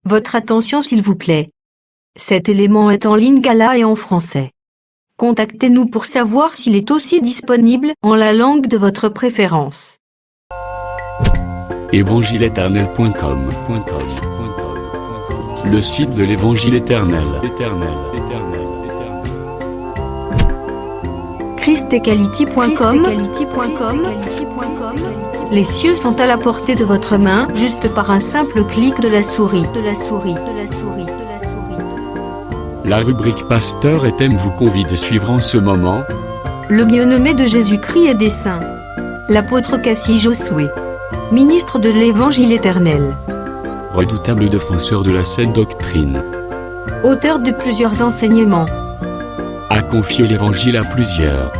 Votre attention s'il vous plaît. Cet élément est en lingala et en français. Contactez-nous pour savoir s'il est aussi disponible en la langue de votre préférence. Évangile-éternel.com, le site de l'Évangile éternel. christequality.com. Les cieux sont à la portée de votre main, juste par un simple clic de la souris. La rubrique Pasteur et thème vous convie de suivre en ce moment Le bien-aimé de Jésus-Christ et des saints. L'apôtre Cassie Josué. Ministre de l'Évangile éternel. redoutable défenseur de la saine doctrine, Auteur de plusieurs enseignements. a confié l'Évangile à plusieurs.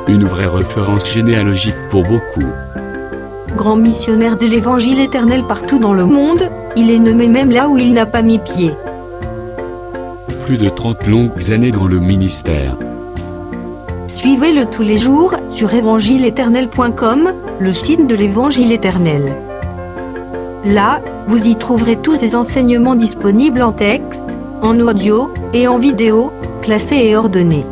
Une vraie référence généalogique pour beaucoup. Grand missionnaire de l'Évangile éternel partout dans le monde, il est nommé même là où il n'a pas mis pied. Plus de 30 longues années dans le ministère. Suivez-le tous les jours sur évangile-éternel.com, le site de l'Évangile éternel. Là, vous y trouverez tous ces enseignements disponibles en texte, en audio et en vidéo, classés et ordonnés.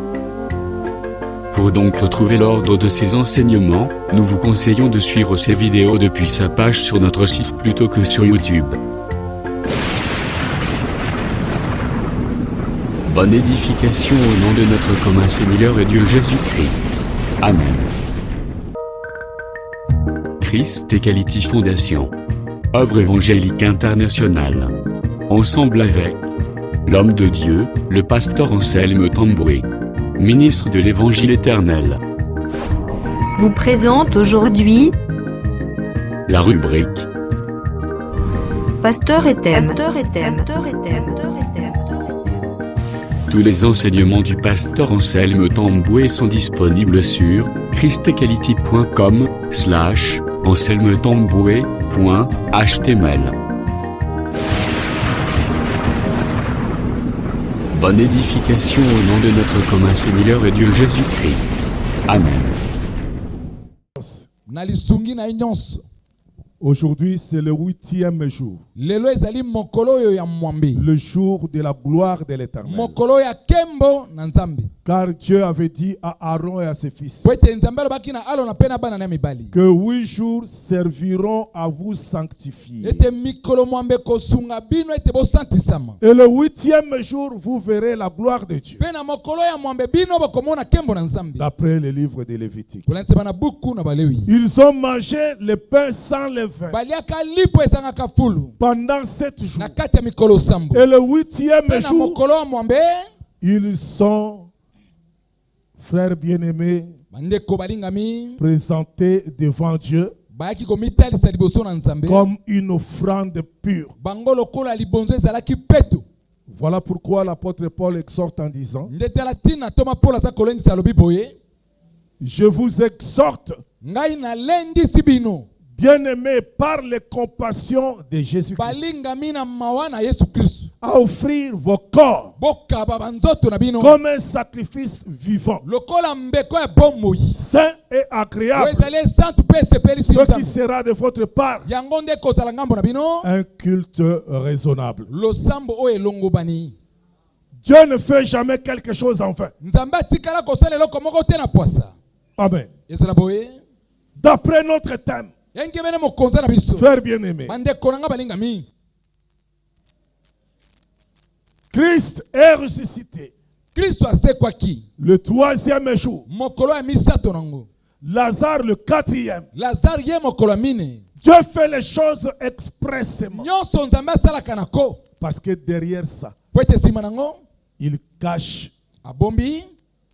Pour donc retrouver l'ordre de ces enseignements, nous vous conseillons de suivre ces vidéos depuis sa page sur notre site plutôt que sur YouTube. Bonne édification au nom de notre commun Seigneur et Dieu Jésus-Christ. Amen. Christ Equality Fondation. Œuvre évangélique internationale. Ensemble avec l'homme de Dieu, le pasteur Anselme Tamboué, ministre de l'Évangile éternel, Vous présente aujourd'hui la rubrique Pasteur et thème. Tous les enseignements du pasteur Anselme Tamboué sont disponibles sur christequality.com/anselmetamboué.html. Bonne édification au nom de notre commun Seigneur et Dieu Jésus-Christ. Amen. nalisungi na nyonso. Aujourd'hui, c'est le 8e jour, Lelo ezali mokolo oyo ya mwambe. le jour de la gloire de l'Éternel. Mokolo ya kembo na Nzambe. Car Dieu avait dit à Aaron et à ses fils Poete Nzambe alobaki na Aaron na pena bana na mibali. que 8 jours serviront à vous sanctifier. Ete mikolo mwambe kosunga bino ete bo santisama. Et le 8e jour, vous verrez la gloire de Dieu. Pena mokolo ya mwambe bino bokomona kembo na Nzambe. D'après le livre de Lévitique. Kulanse bana buku na balewi. Ils ont mangé le pain sans levain Baliaka lipo esangaka fulu. pendant 7 jours. Na kati ya mikolo sambo. Et le 8e Pena jour, mokolo ya mwambe. ils sont, frères bien-aimés, Bandeko balingami. présentés devant Dieu Bayaki komitalisa liboso na Nzambe. comme une offrande pure. Bango lokola libonzo ezalaki peto. Voilà pourquoi l'apôtre Paul exhorte en disant: Ndetela tina toma Paul aza kolendisa lobi boye. je vous exhorte, Ngai na lendisi bino. bien-aimés, par les compassions de Jésus-Christ, Balingami na mawa na Yesu Kristo. à offrir vos corps Bokaba banzoto na bino. comme un sacrifice vivant, Lokola mbeko ya bomoi. saint et agréable, Wezale santu pe sepeli ce qui sinzambe. sera de votre part Yango nde kozala ngambo na bino. un culte raisonnable. Losambo oyo elongo bani. Dieu ne fait jamais quelque chose en vain. Nzambe atikala kosala eloko moko te na poasa. Amen. Ezala boye. D'après notre thème, Yenge bene mokonza na biso. frères bien-aimés, Bandeko nanga balingami. Christ est ressuscité Kristo asekwaki. le 3e jour, Mokolo ya misato nango. Lazare le 4e. Lazare ye mokolo ya mine. Dieu fait les choses expressément Nyonso Nzambe asalaka nako. parce que derrière ça, Po ete nsima nango il cache abombi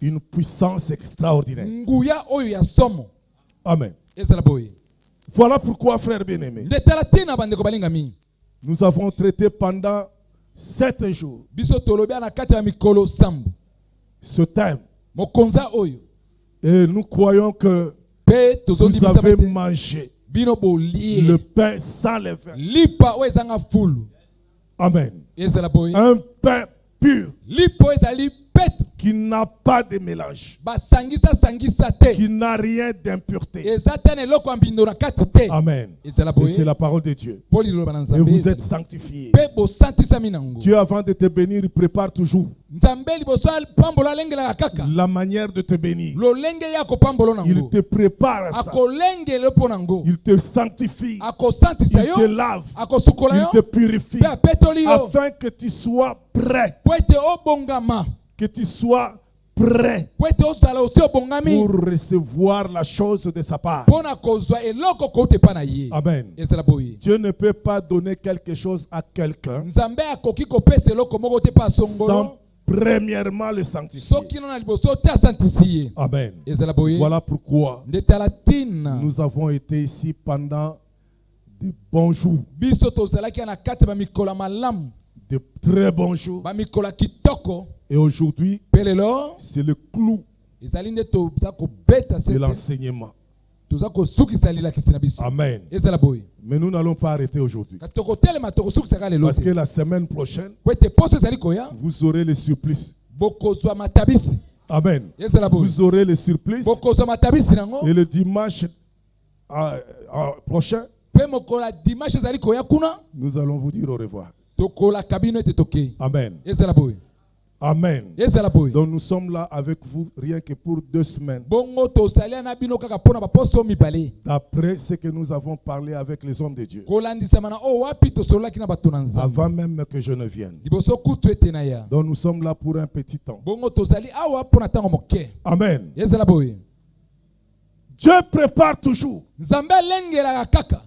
une puissance extraordinaire. nguya oyo ya somo. Amen. Ezala boye. Voilà pourquoi, frères bien-aimés, Ndetala tina bandeko balingami. nous avons traité pendant 7 jours Biso tolobi na kati ya mikolo sambo. ce thème. Mokonza oyo. Et nous croyons que Pe tozondi vous avez bisabete. mangé Bino bolie. le pain sans levain. Lipa oyo ezanga fulu. Amen. Ezala boye. Un pain pur. Lipo ezali peto. qui n'a pas de mélange, basangisa sangisa te qui n'a rien d'impureté. eza te na eloko ya mbindo na kati te Amen. ezala Et c'est boye la parole de Dieu. mpo liloba na Et nzambe vous êtes ezala. sanctifiés. mpe bosantisami nango Dieu, avant de te bénir, il prépare toujours nzambe liboso apambola alengelaka kaka la manière de te bénir. lolenge ye akopambola Il nango te prépare à ça. akolengele mpo nango Il te sanctifie. akosantisa Il yo te lave. akosukola Il yo te purifie. mpe apetoli yo Afin que tu sois prêt. mpo ete obongama Que tu sois prêt mpo ete ozala osi obongami pour recevoir la chose de sa part. mpo na kozwa eloko kouta epa na ye Amen. ezala boye Dieu ne peut pas donner quelque chose à quelqu'un nzambe akoki kopesa eloko moko te mpa sans asongolo premièrement le sanctifier. soki no na liboso te asantisi ye Amen. ezala boye Voilà pourquoi nde tala ntina nous avons été ici pendant de bons jours, biso tozalaki na kati ya bamikolo ya malamu de très bons jours. bamikolo ya kitoko Et aujourd'hui, mpe lelo c'est le clou ezali nde toza kobeta de sete l'enseignement. toza kosukisa lilakisi na biso Amen. ezala boye Mais nous n'allons pas arrêter aujourd'hui. kasi tokotelema tokosukisaka lelo Parce que te la semaine prochaine, po ete poso ezali koya vous aurez les surplices. bokozwa matabisi Amen. ezala boye Vous aurez les surplices. bokozwa matabisi nango Et le dimanche prochain, mpe mokolo ya dimanche ezali koya kuna nous allons vous dire au revoir. tokolaka bino ete tokei Amen. ezala boye Amen. ezala boye Donc nous sommes là avec vous rien que pour 2 semaines. bongo tosalia na bino kaka mpo na baposo mibale D'après ce que nous avons parlé avec les hommes de Dieu. kolandisama na oyo wapi tosololaki na bato na nzambe Avant même que je ne vienne. liboso kutu ete na ya Donc nous sommes là pour un petit temps. bongo tozali awa mpo na ntango moke Amen. ezala boye Dieu prépare toujours. nzambe alengelaka kaka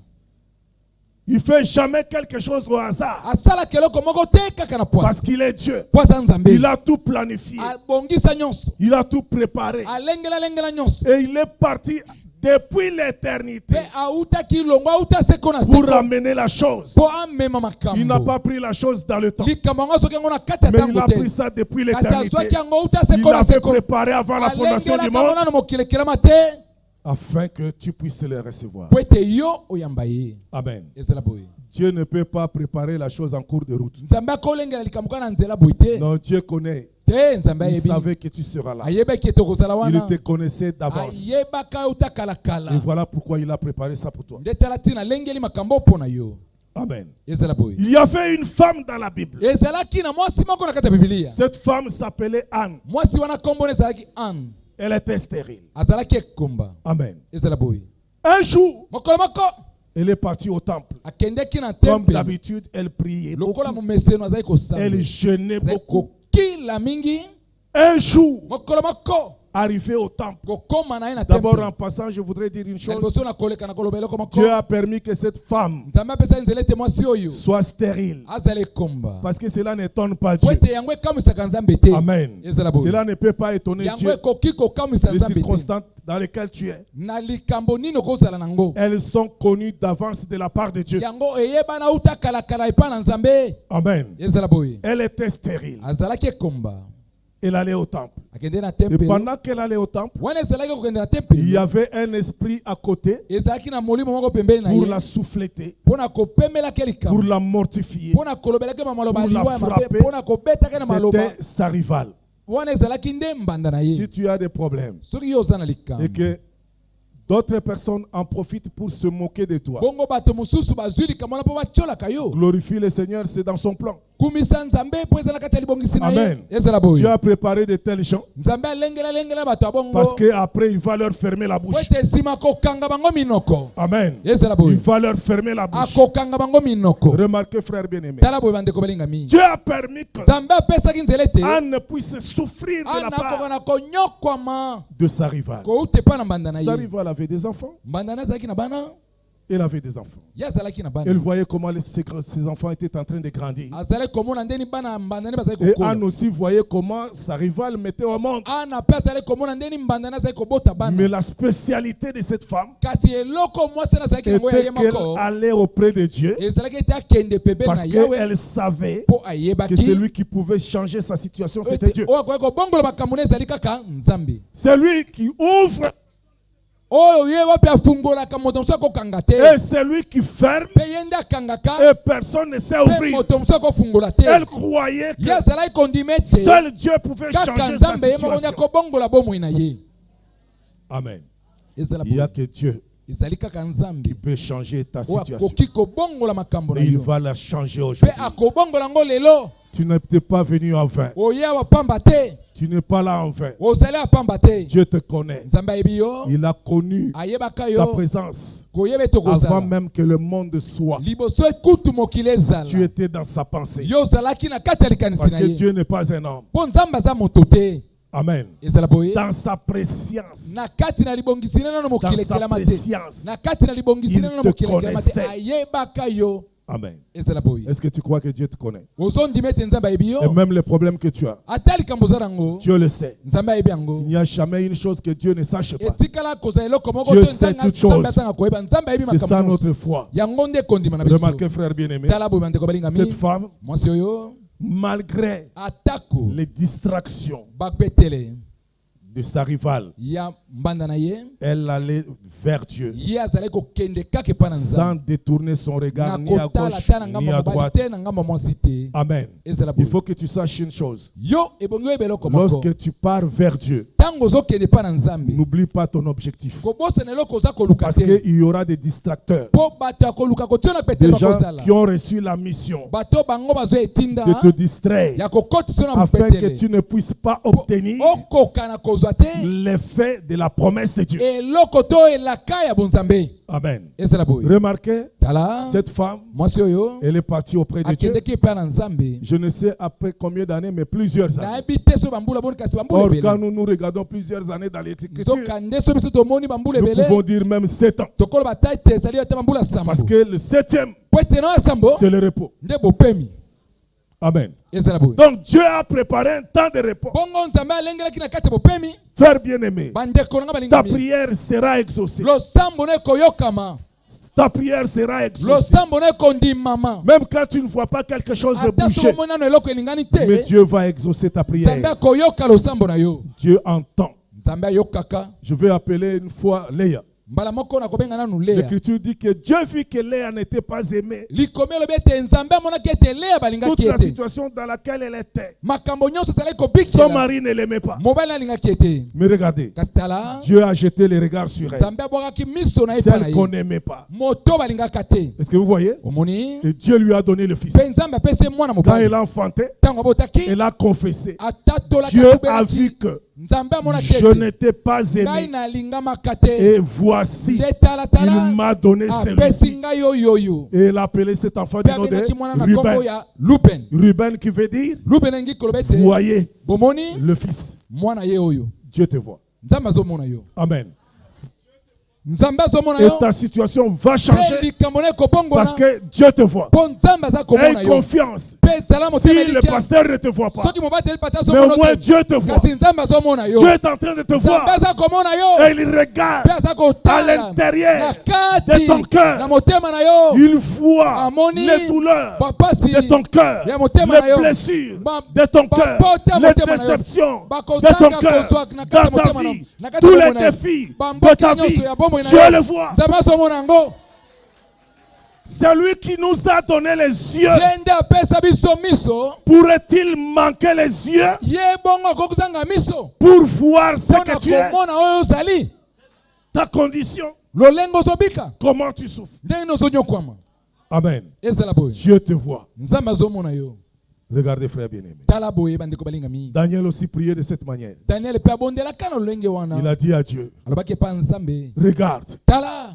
Il ne fait jamais quelque chose au hasard. asalaka eloko moko te kaka na Parce pwasi qu'il est Dieu. po aza nzambe Il a tout planifié. abongisa nyonso Il a tout préparé. alengela nyonso Et il est parti depuis l'éternité mpe autaki longo auta seko na pour seko ramener la chose. mpo amema Il n'a makambo pas pris la chose dans le temps. likambo yango soki yango na kati ya Mais il ntango a te pris ça depuis kasi l'éternité. azwaki yango auta Il seko na l'avait seko préparé avant la fondation du alengelaka yango monde nano mokili ekelama te afin que tu puisses les recevoir. po ete yo oyamba ye Amen. ezala boye Dieu ne peut pas préparer la chose en cours de route. nzambe akolengela likambo kaka na nzela boye te Non, Dieu connaît. te nzambe Il ayebi savait que tu seras là. ayebaki ete okozala Il wana te connaissait d'avance. ayebaka uta kalakala Et voilà pourquoi il a préparé ça pour toi. nde tala ntina alengeli makambo mpo na yo Amen. ezala boye Il y avait une femme dans la Bible. ezalaki na mwasi moko na kati ya bibilia Cette femme s'appelait Anne. mwasi wana kombona ezalaki ane Elle était stérile. azalaki ekomba Amen. ezala boye Un jour, mokolo moko elle est partie au temple. akendeki na Comme temple d'habitude, elle priait beaucoup. lokola momeseno azali Elle jeûnait beaucoup. kokila mingi Un jour, mokolo moko arrivé au temple. kokoma na ye na D'abord, temple en passant, je voudrais dire une na chose. liboso na koleka na koloba eloko moko Dieu a permis que cette femme nzambe apesaki nzela ete mwasi oyo soit stérile. azala ekomba Parce que cela n'étonne pas po Dieu. ete yango ekamisaka nzambe te Amen. ezala boye Cela ne peut pas étonner yango Dieu. ekoki kokamwisa Les nzambe te circonstances dans lesquelles tu es, na likambo nini okozala nango elles sont connues d'avance de la part de Dieu. yango eyebana uta kalakala epa na nzambe Amen. ezala boye Elle était stérile. azalaki ekomba Elle allait au temple. akende na Et tempelo pendant qu'elle allait au temple, wana ezalaki kokende na il y tempelo avait un esprit à côté ezalaki na molimo moko pembeni na pour ye la souffleter, mpo na kopemelaki pour likambo la mortifier. mpo na kolobelaki bamaloba pour la liwa ya mabe frapper. mpo na kobetaki na maloba C'était sa rivale. wana ezalaki nde mbanda na ye Si tu as des problèmes soki yo oza na likambo et que d'autres personnes en profitent pour se moquer de toi, bongo bato mosusu bazwi likambo wana mpo batiolaka yo glorifie le Seigneur, c'est dans son plan. kumisa nzambe mpo eza na kati ya libongisi na ye Amen. ezala Dieu boye a préparé de tels gens nzambe alengela bato ya bongo parce qu'après, il va leur fermer la po bouche. ete nsima akokanga bango minoko Amen. ezala Il boye va leur fermer la bouche. akokanga bango minoko Remarquez, frère bien-aimé, tala boye bandeko balingami Dieu a permis que nzambe apesaki nzela ete Anne puisse souffrir de la ana akoka part na konyokwama de sa rivale. kouta epa na mbanda na Sa ye rivale avait des enfants. mbanda na azalaki na bana Elle avait des enfants. ye azalaki na Elle bana voyait comment ses enfants étaient en train de grandir. azalaki komona ndeni bana ya mbanda ne bazalaki Et kokola Anne aussi voyait comment sa rivale mettait au monde. ana mpe azalaki komona ndeni mbanda ne azalaki kobota Mais bana la spécialité de cette femme kasi eloko mwasi na azalaki nango ya ye était qu'elle moko allait auprès de Dieu ezalaki ete akende pembeni parce na yawe qu'elle savait mpo que ayebaki celui qui pouvait changer sa situation, c'était Dieu. oyo akoki kobongola makambo na ezali kaka nzambe C'est lui qui ouvre oyo ye wapi afungolaka moto mosusu akokanga te Et c'est lui qui ferme mpe ye nde akangaka et personne ne sait mpe ouvrir. moto mosusu akofungola te Elle croyait ye que azalaki kondima ete seul Dieu pouvait kaka changer sa nzambe ye moko nde situation. akobongola bomoi na ye. Amen. Ezala Il n'y a boye. que Dieu ezali kaka nzambe qui peut changer ta oyo situation. akoki kobongola makambo na Et il yo va la changer mpe aujourd'hui. akobongola yango lelo. Tu n'es pas venu en vain. oye awa pamba te Tu n'es pas là en vain. ozali apamba te Dieu te connaît. nzambe ayebi yo Il a connu ayebaka ta yo présence koyeba ete avant okozala même que le monde soit. liboso ekutu mokili ezala Tu étais dans sa pensée. yo ozalaki na kati ya likanisi Parce na que ye Dieu n'est pas un homme. mpo nzambe aza moto te. Amen. ezala boye Dans sa préscience. na kati na libongisi ne nano mokili Dans sa ekelama te préscience. na kati na libongisi Il ne nano te mokili ekelama te connaissait. ayebaka yo. Amen. ezala boye Est-ce que tu crois que Dieu te connaît? ozondima ete nzambe ayebi Et yo même les problèmes que tu as, ata likambo oza nango Dieu le sait. nzambe ayebi Il yango. n'y a jamais une chose que Dieu ne sache pas. etikala kozala eloko moko Dieu to sait nzambe toutes choses. azanga koyeba nzambe ayebi C'est ça makambo notre nyonso foi. yango nde kondima na biso. Remarquez, frère bien-aimé, tala boye bandeko cette balingami femme, mwasi oyo malgré atako les distractions bapetele de sa rivale, ya mbanda na ye elle allait vers Dieu ye azalaki kokende kaka epai na sans nzambe détourner son regard na ni à kotala gauche ta na ni ngambo à mobali droite. te na ngambo mwasi te. Amen. ezala Il boye faut que tu saches une chose. yo ebongi oyeba eloko moko Lorsque tu pars vers Dieu, ntango ozokende epai na nzambe n'oublie pas ton objectif. kobosana eloko oza koluka Parce te qu'il y aura des distracteurs. mpo bato ya koluka kotia na Des petelo gens bakozala qui ont reçu la mission bato bango bazwa etinda de te distraire ya kokotisa na afin que mopetele tu ne puisses pas obtenir okoka na kozwa te l'effet de la promesse de Dieu. eloko to elaka ya bonzambe. Amen. ezala boye Remarquez, tala cette femme, mwasi oyo elle est partie auprès de Dieu. akendeki epai na nzambe Je ne sais après combien d'années, mais plusieurs années. nayebi te so bambula boni kasi bambula Or, quand ebele nous regardons plusieurs années dans l'Écriture, nzokande so biso tomoni bambula nous ebele pouvons dire même 7 ans. tokoloba ta ete ezali ata bambula sambo Parce que le 7e, po ete na sambo c'est le repos. nde bopemi. Amen. ezala boye Donc Dieu a préparé un temps de repos. bongo nzambe alengelaki na kati ya bopemi Frère bien-aimé, bandeko nanga ta balingami prière sera exaucée. losambo na ekoyokama Ta prière sera exaucée. losambo na ekondimama Même quand tu ne vois pas quelque chose ata bouger, soki omoni nano eloko elingani mais te Dieu va exaucer ta nzambe prière. akoyoka losambo na yo Dieu entend. nzambe ayokaka. Je vais appeler une fois Léa. mbala moko na kobenga nanu Léa L'Écriture dit que Dieu vit que Léa n'était pas aimée. likomi elobi ete nzambe amonaki ete Léa Toute balingaki la ete situation dans laquelle elle était, makambo nyonso ezalaki son kobikela mari ne l'aimait pas. mobali alingaki ete Mais regardez, kasi tala Dieu a jeté les regards sur elle. nzambe abwakaki miso na ye epai na Celle qu'on ye n'aimait pas. moto balingaka te. Est-ce que vous voyez? omoni Et Dieu lui a donné le fils. mpe nzambe apesi ye mwana Quand mobali elle a enfanté, ntango abotaki elle a confessé. atatolaki Dieu a atubelaki vu que nzambe amonaki je ete n'étais pas ngai aimé. nalingamaka te Et voici, nde il talatala m'a donné apesi celui-ci. ngai oyoyo Et elle a appelé cet enfant du mpe nom de abengaki mwana na nkombo Ruben. ya luben Ruben qui veut dire, luben engi koloba ete voyez bomoni le fils. mwana ye oyo Dieu te voit. nzambe azomona yo Amen. nzambe azomona Et yo ta situation va mpe changer likambo na ekobongola parce que Dieu te voit. mpo nzambe aza komona Aie yo confiance. mpe ezala motema Si le elikya pasteur ne te voit pas, soki mobateli pata mais au azomona moins te Dieu te voit. kasi nzambe azomona yo Dieu est en train de te nzambe voir. aza komona yo Et il regarde mpe aza à kotala l'intérieur na de ton kati cœur. na motema na yo Il voit Amoni, les douleurs bapasi de ton cœur, ya motema na les yo blessures Ba- de ton cœur, bapota les motema na yo. déceptions de Bakozanga ton cœur, kozwaka na kati dans ya ta motema na- vie, na kati tous ya les bomoi na yo. défis de Bamboka ta nyonso vie. ya bomoi na Dieu yo. le voit. nzambe azomona yango C'est lui qui nous a donné les yeux. ye nde apesa biso miso Pourrait-il manquer les yeux ye bongo akoki kozanga miso pour voir ce mpona que tu es, komona oyo ozali ta condition, lolenge ozobika comment tu souffres? ndenge nini ozonyokwama Amen. ezala boye Dieu te voit. nzambe azomona yo Regardez, frère bien-aimé. tala boye bandeko balingami Daniel aussi priait de cette manière. daniel mpe abondelaka na lolenge Il wana a dit à Dieu, alobaki epa nzambe regarde, tala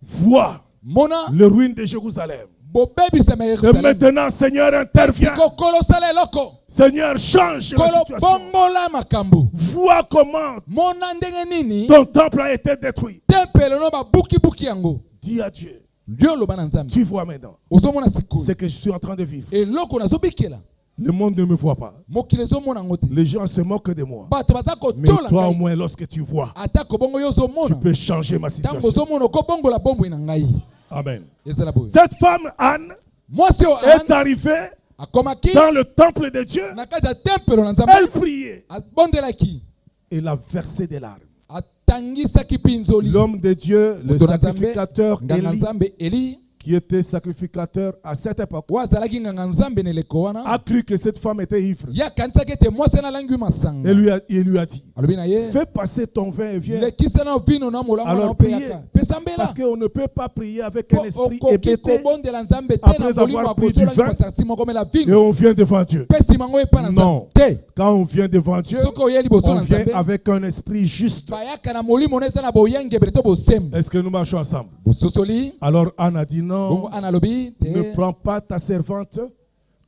vois mona le ruine de Jérusalem. bobebisama Et yerusalem maintenant, Seigneur, intervient. kokolo sala eloko Seigneur, change la kolo situation. bongola makambo Vois comment mona ndenge nini ton temple a été détruit. tempele no babukibuki yango Dis à Dieu, yo loba na nzambe tu vois maintenant ozomona sikoyo ce que je suis en train de vivre. eloko nazobikela Le monde ne me voit pas. mokili ezomona yango te Les gens se moquent de moi. bato baza Mais kotyola toi, au ngai moins, lorsque tu vois, atako bongo yo tu ozomona peux changer ma ntango situation. ozomona okobongola bomboi na ngai Amen. ezala boye Cette femme, Anne, mwasi oyo est arrivée akomaki dans le temple de Dieu. na kati ya tempelo na Elle nzambe priait. abondelaki Elle a versé des larmes. atali akangisaki pinzoli. L'homme de Dieu, le Moto na Nzambe, sacrificateur nganga Élie, Nzambe Eli, qui était sacrificateur à cette époque, wazalaki nganga Nzambe na eleko wana, a cru que cette femme était ivre. ya kanisaki ete mwasi analangi masanga. Et il lui a dit, Alobi na ye, fais passer ton vin et viens. lekisa na vino na molango na Alors opeyaka. priez, Pesa mbela. parce qu'on ne peut pas prier avec un esprit Okoki hébété kobondela Nzambe te après na molimo avoir pris du akozolangi vin masasi moko mela et vino. on vient devant Dieu. Pesi mango epa na Non. Nzambe te. Quand on vient devant Dieu, Soko oye liboso on na vient Nzambe. avec un esprit juste. Bayaka na molimo na eza na boyengebele to bosembo. Est-ce que nous marchons ensemble? Bososoli. Alors Anne a dit Bongo non, analobi te. ne prends pas ta servante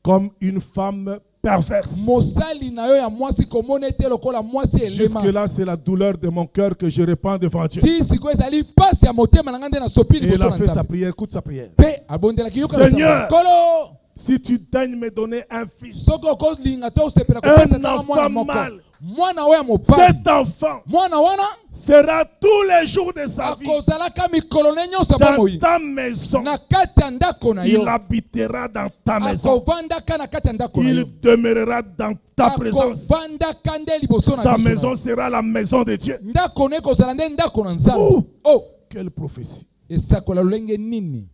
comme une femme perverse. Mosali na yo ya mwasi komona ete lokola mwasi elema. Jusque-là, c'est la douleur de mon cœur que je répands devant Dieu. Ti siko ezali pasi ya motema na ngande na sopi Et il liboso a na fait sa Nzambe. prière, écoute sa prière. Pe abondelaki yoka Seigneur, kolo. si tu daignes me donner un fils, Soko kolinga to sepela kopesa un tanga enfant mwana moko. mâle, Mwana oya mobali. cet enfant Mwana wana sera tous les jours de sa vie akozalaka mikolo ne nyonso dans bomoi. ta maison. Na kati ya ndako na yo. Il habitera dans ta maison. Akovandaka na kati ya ndako na yo. Il demeurera dans ta présence. Akovandaka nde liboso na Sa biso na maison yo. sera la maison de Dieu. Ndako ne kozala nde ndako na Nzambe. Oh. Oh, Quelle prophétie. esakola lolenge nini?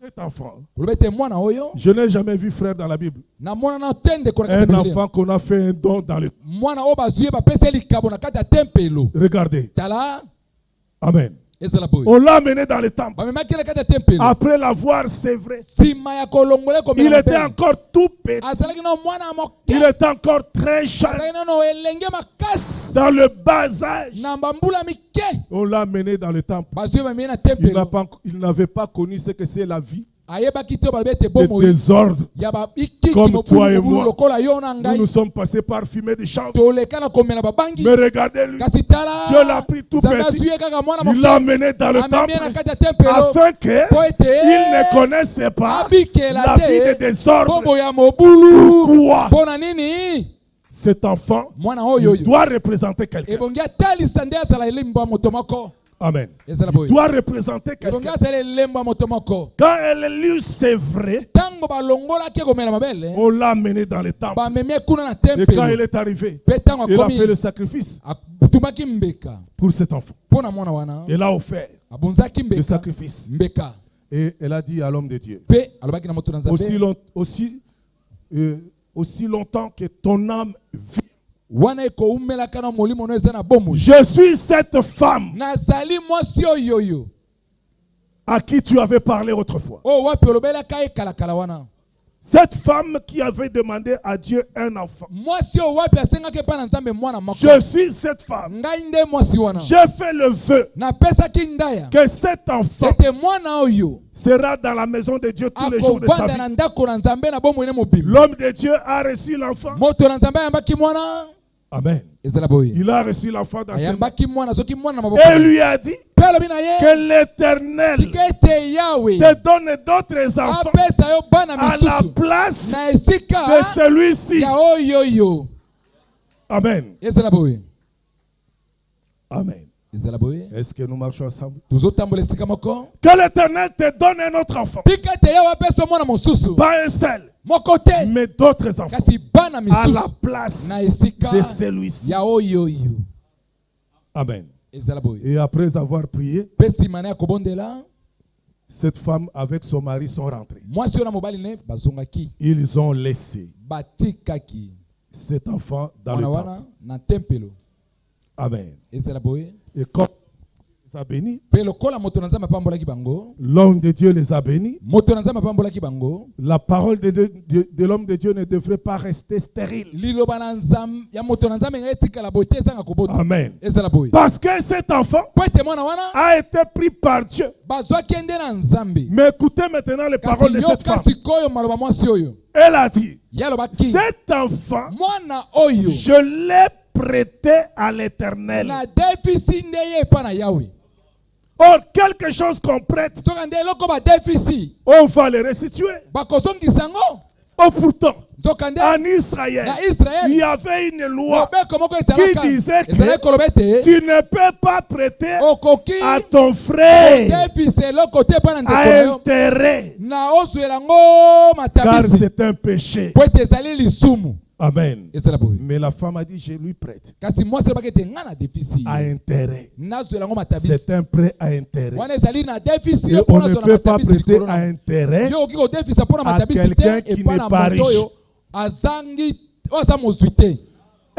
Cet enfant, Olobete mwana oyo je n'ai jamais vu frère dans la Bible. na mwana na tende ko na kati Un ya Biblia. enfant qu'on a fait un don dans le... Mwana oyo bazwi bapesa likabo na kati ya tempelo. Regardez. Tala Amen. ezala boye. On l'a amené dans le temple. Bamemaki na kati ya tempelo. Après l'avoir sévré, Sima ya kolongola ko il était encore tout petit. azalaki na mwana moke. Il était encore très jeune. Azalaki na elenge makasi. Dans le bas âge, Na mbambula mike. on l'a amené dans le temple. Bazwi bamie na Il tempelo. n'avait pas connu ce que c'est la vie, Ayebaki te balobete le bomo. désordre. Ya ba ikiki Comme toi et moi. lokola yo na Nous ngai. nous sommes passés par fumée de chanvre. Toleka na komela babangi. Mais regardez-lui, Kasi tala. Dieu l'a pris tout Nzambe petit. azwi ye kaka mwana Il l'a moke. amené dans le Amemi temple na kati ya tempelo. afin qu'il Po ete ne connaisse pas abikela la vie de te. désordre. Bobo ya mobulu. Pourquoi Pona nini? cet enfant Mwana oyo il yo. doit représenter quelqu'un? Ebongi atalisa nde azala elembo ya moto moko. Amen. Ezala Il boye. doit représenter Ebongi quelqu'un. azala elembo ya moto moko. Quand elle lui c'est vrai, Tango balongolaki komela mabele. on l'a amené dans le temple. Bamemi kuna na Et quand il tempelo. est arrivé, Pe tango il a fait akomi. le sacrifice Atumaki mbeka. pour cet enfant. Pona mwana wana. Il a offert Abonzaki le mbeka. sacrifice. Mbeka. Et elle a dit à l'homme de Dieu, Pe alobaki na moto na Nzambe. aussi longtemps que ton âme vit, Wana eko umelaka na molimo no eza na bomo. je suis cette femme Nazali mwasi oyo yo. à qui tu avais parlé autrefois. Oh wapi olobelaka ekala kala wana. Cette femme qui avait demandé à Dieu un enfant. Mwasi oyo wapi asengaki epa na Nzambe mwana moko. Je suis cette femme. Ngai nde mwasi wana. J'ai fait le vœu Napesaki ndaya. que cet enfant Ete mwana oyo. sera dans la maison de Dieu tous les jours de sa Akovanda vie. na ndako na Nzambe na bomo ene mobili. L'homme de Dieu a reçu l'enfant. Moto na Nzambe ayambaki mwana. Amen. Ezala boye. Il a reçu l'enfant dans ses mains. Ayambaki mwana soki mwana na maboko. Et lui a dit Pe alobi na ye. que l'Éternel Tika ete Yahweh. te donne d'autres enfants Apesa yo bana à la misusu. place Na esika. de celui-ci. Ya oyo yo. Amen. Ezala boye. Amen. Ezala boye. Est-ce que nous marchons ensemble? Tozotambola esika moko. Que l'Éternel te donne un autre enfant. Tika ete Yahweh apesa mwana mosusu. Pas un seul, Moko te. mais d'autres enfants Kasi bana à misusu. la place Na esika. de celui-ci. Ya oyo yo. Amen. Ezala boye. Et après avoir prié, Pesi mana ya kobondela. cette femme avec son mari sont rentrés. Mwasi na mobali ne bazongaki. Ils ont laissé Batikaki. cet enfant dans le Wana temple. wana na tempelo. Amen. Ezala boye. Et comme il les a bénis, Pe lokola moto na Nzambe apambolaki bango. l'homme de Dieu les a bénis. Moto na Nzambe apambolaki bango. La parole de l'homme de Dieu ne devrait pas rester stérile. Liloba na Nzambe ya moto na Nzambe ngai etikala boye te ezanga kobota. Amen. Ezala boye. Parce que cet enfant Po ete mwana wana a été pris par Dieu. bazwaki ende na Nzambe. Mais écoutez maintenant les paroles de Kasi cette femme. yoka sikoyo maloba mwasi oyo. Elle a dit, Yalobaki. cet enfant, Mwana oyo. je l'ai prêté à l'Éternel. Na defisi nde ye epa na Yahweh. Or, quelque chose qu'on prête, Soka nde eloko ba defisi. on va le restituer. Bakosongisa ngo. Oh, pourtant, Soka nde en Israël, na Israël. il y avait une loi Lobeko moko qui ezalaka. disait que Ezalaki koloba ete. tu ne peux pas prêter Okoki. à ton frère Defisi eloko te epa na ndeko na à yo. intérêt, Na ozwela ngo car matabisi. c'est un péché. Po ete ezali lisumu. Amen. ezala boye. Mais la femme a dit, je lui prête. Kasi mwasi alobaki ete nga na defisi À intérêt. nazwela yango matabisi. C'est un prêt à intérêt. Wana ezali na defisi Et on ne peut pas prêter à intérêt yo okoki kodefisa mpona à matabisi quelqu'un te qui epa n'est na pas moto riche. oyo azangi oyo aza mozwi te.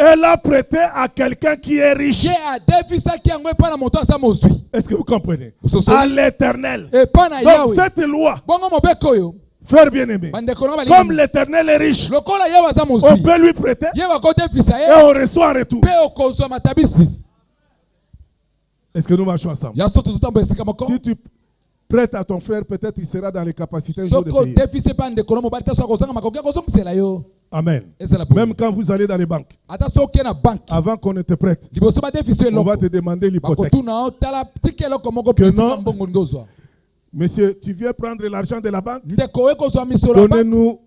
Elle a prêté à quelqu'un qui est riche. ye adefisaki yango epa na moto aza mozwi Est-ce que vous comprenez? Ososoli. À l'éternel. epa na Donc yawe. cette loi, bongo mobeko oyo frère bien-aimé, bandeko na comme balingi l'éternel est riche, lokola yawe aza on mozwi peut lui prêter ye bakodefisa et ye on reçoit en retour. mpe okozwa matabisi. Est-ce que nous marchons ensemble? ya so tozotambola esika moko Si tu prêtes à ton frère, peut-être il sera dans les capacités un jour de soki payer. odefisi mpe ndeko na mobali te so akozanga makoki akozongisela yo. Amen. ezala boye. Même quand vous allez dans les banques, ata so oke na banki avant qu'on ne te prête, liboso badefisi yo on va eloko te demander l'hypothèque. bakotuna o tala tika eloko moko Que pesika non. mbongo ndenge ozwa. Monsieur, tu viens prendre l'argent de la banque? ndeko oye kozwa misolo ya banki Donnez-nous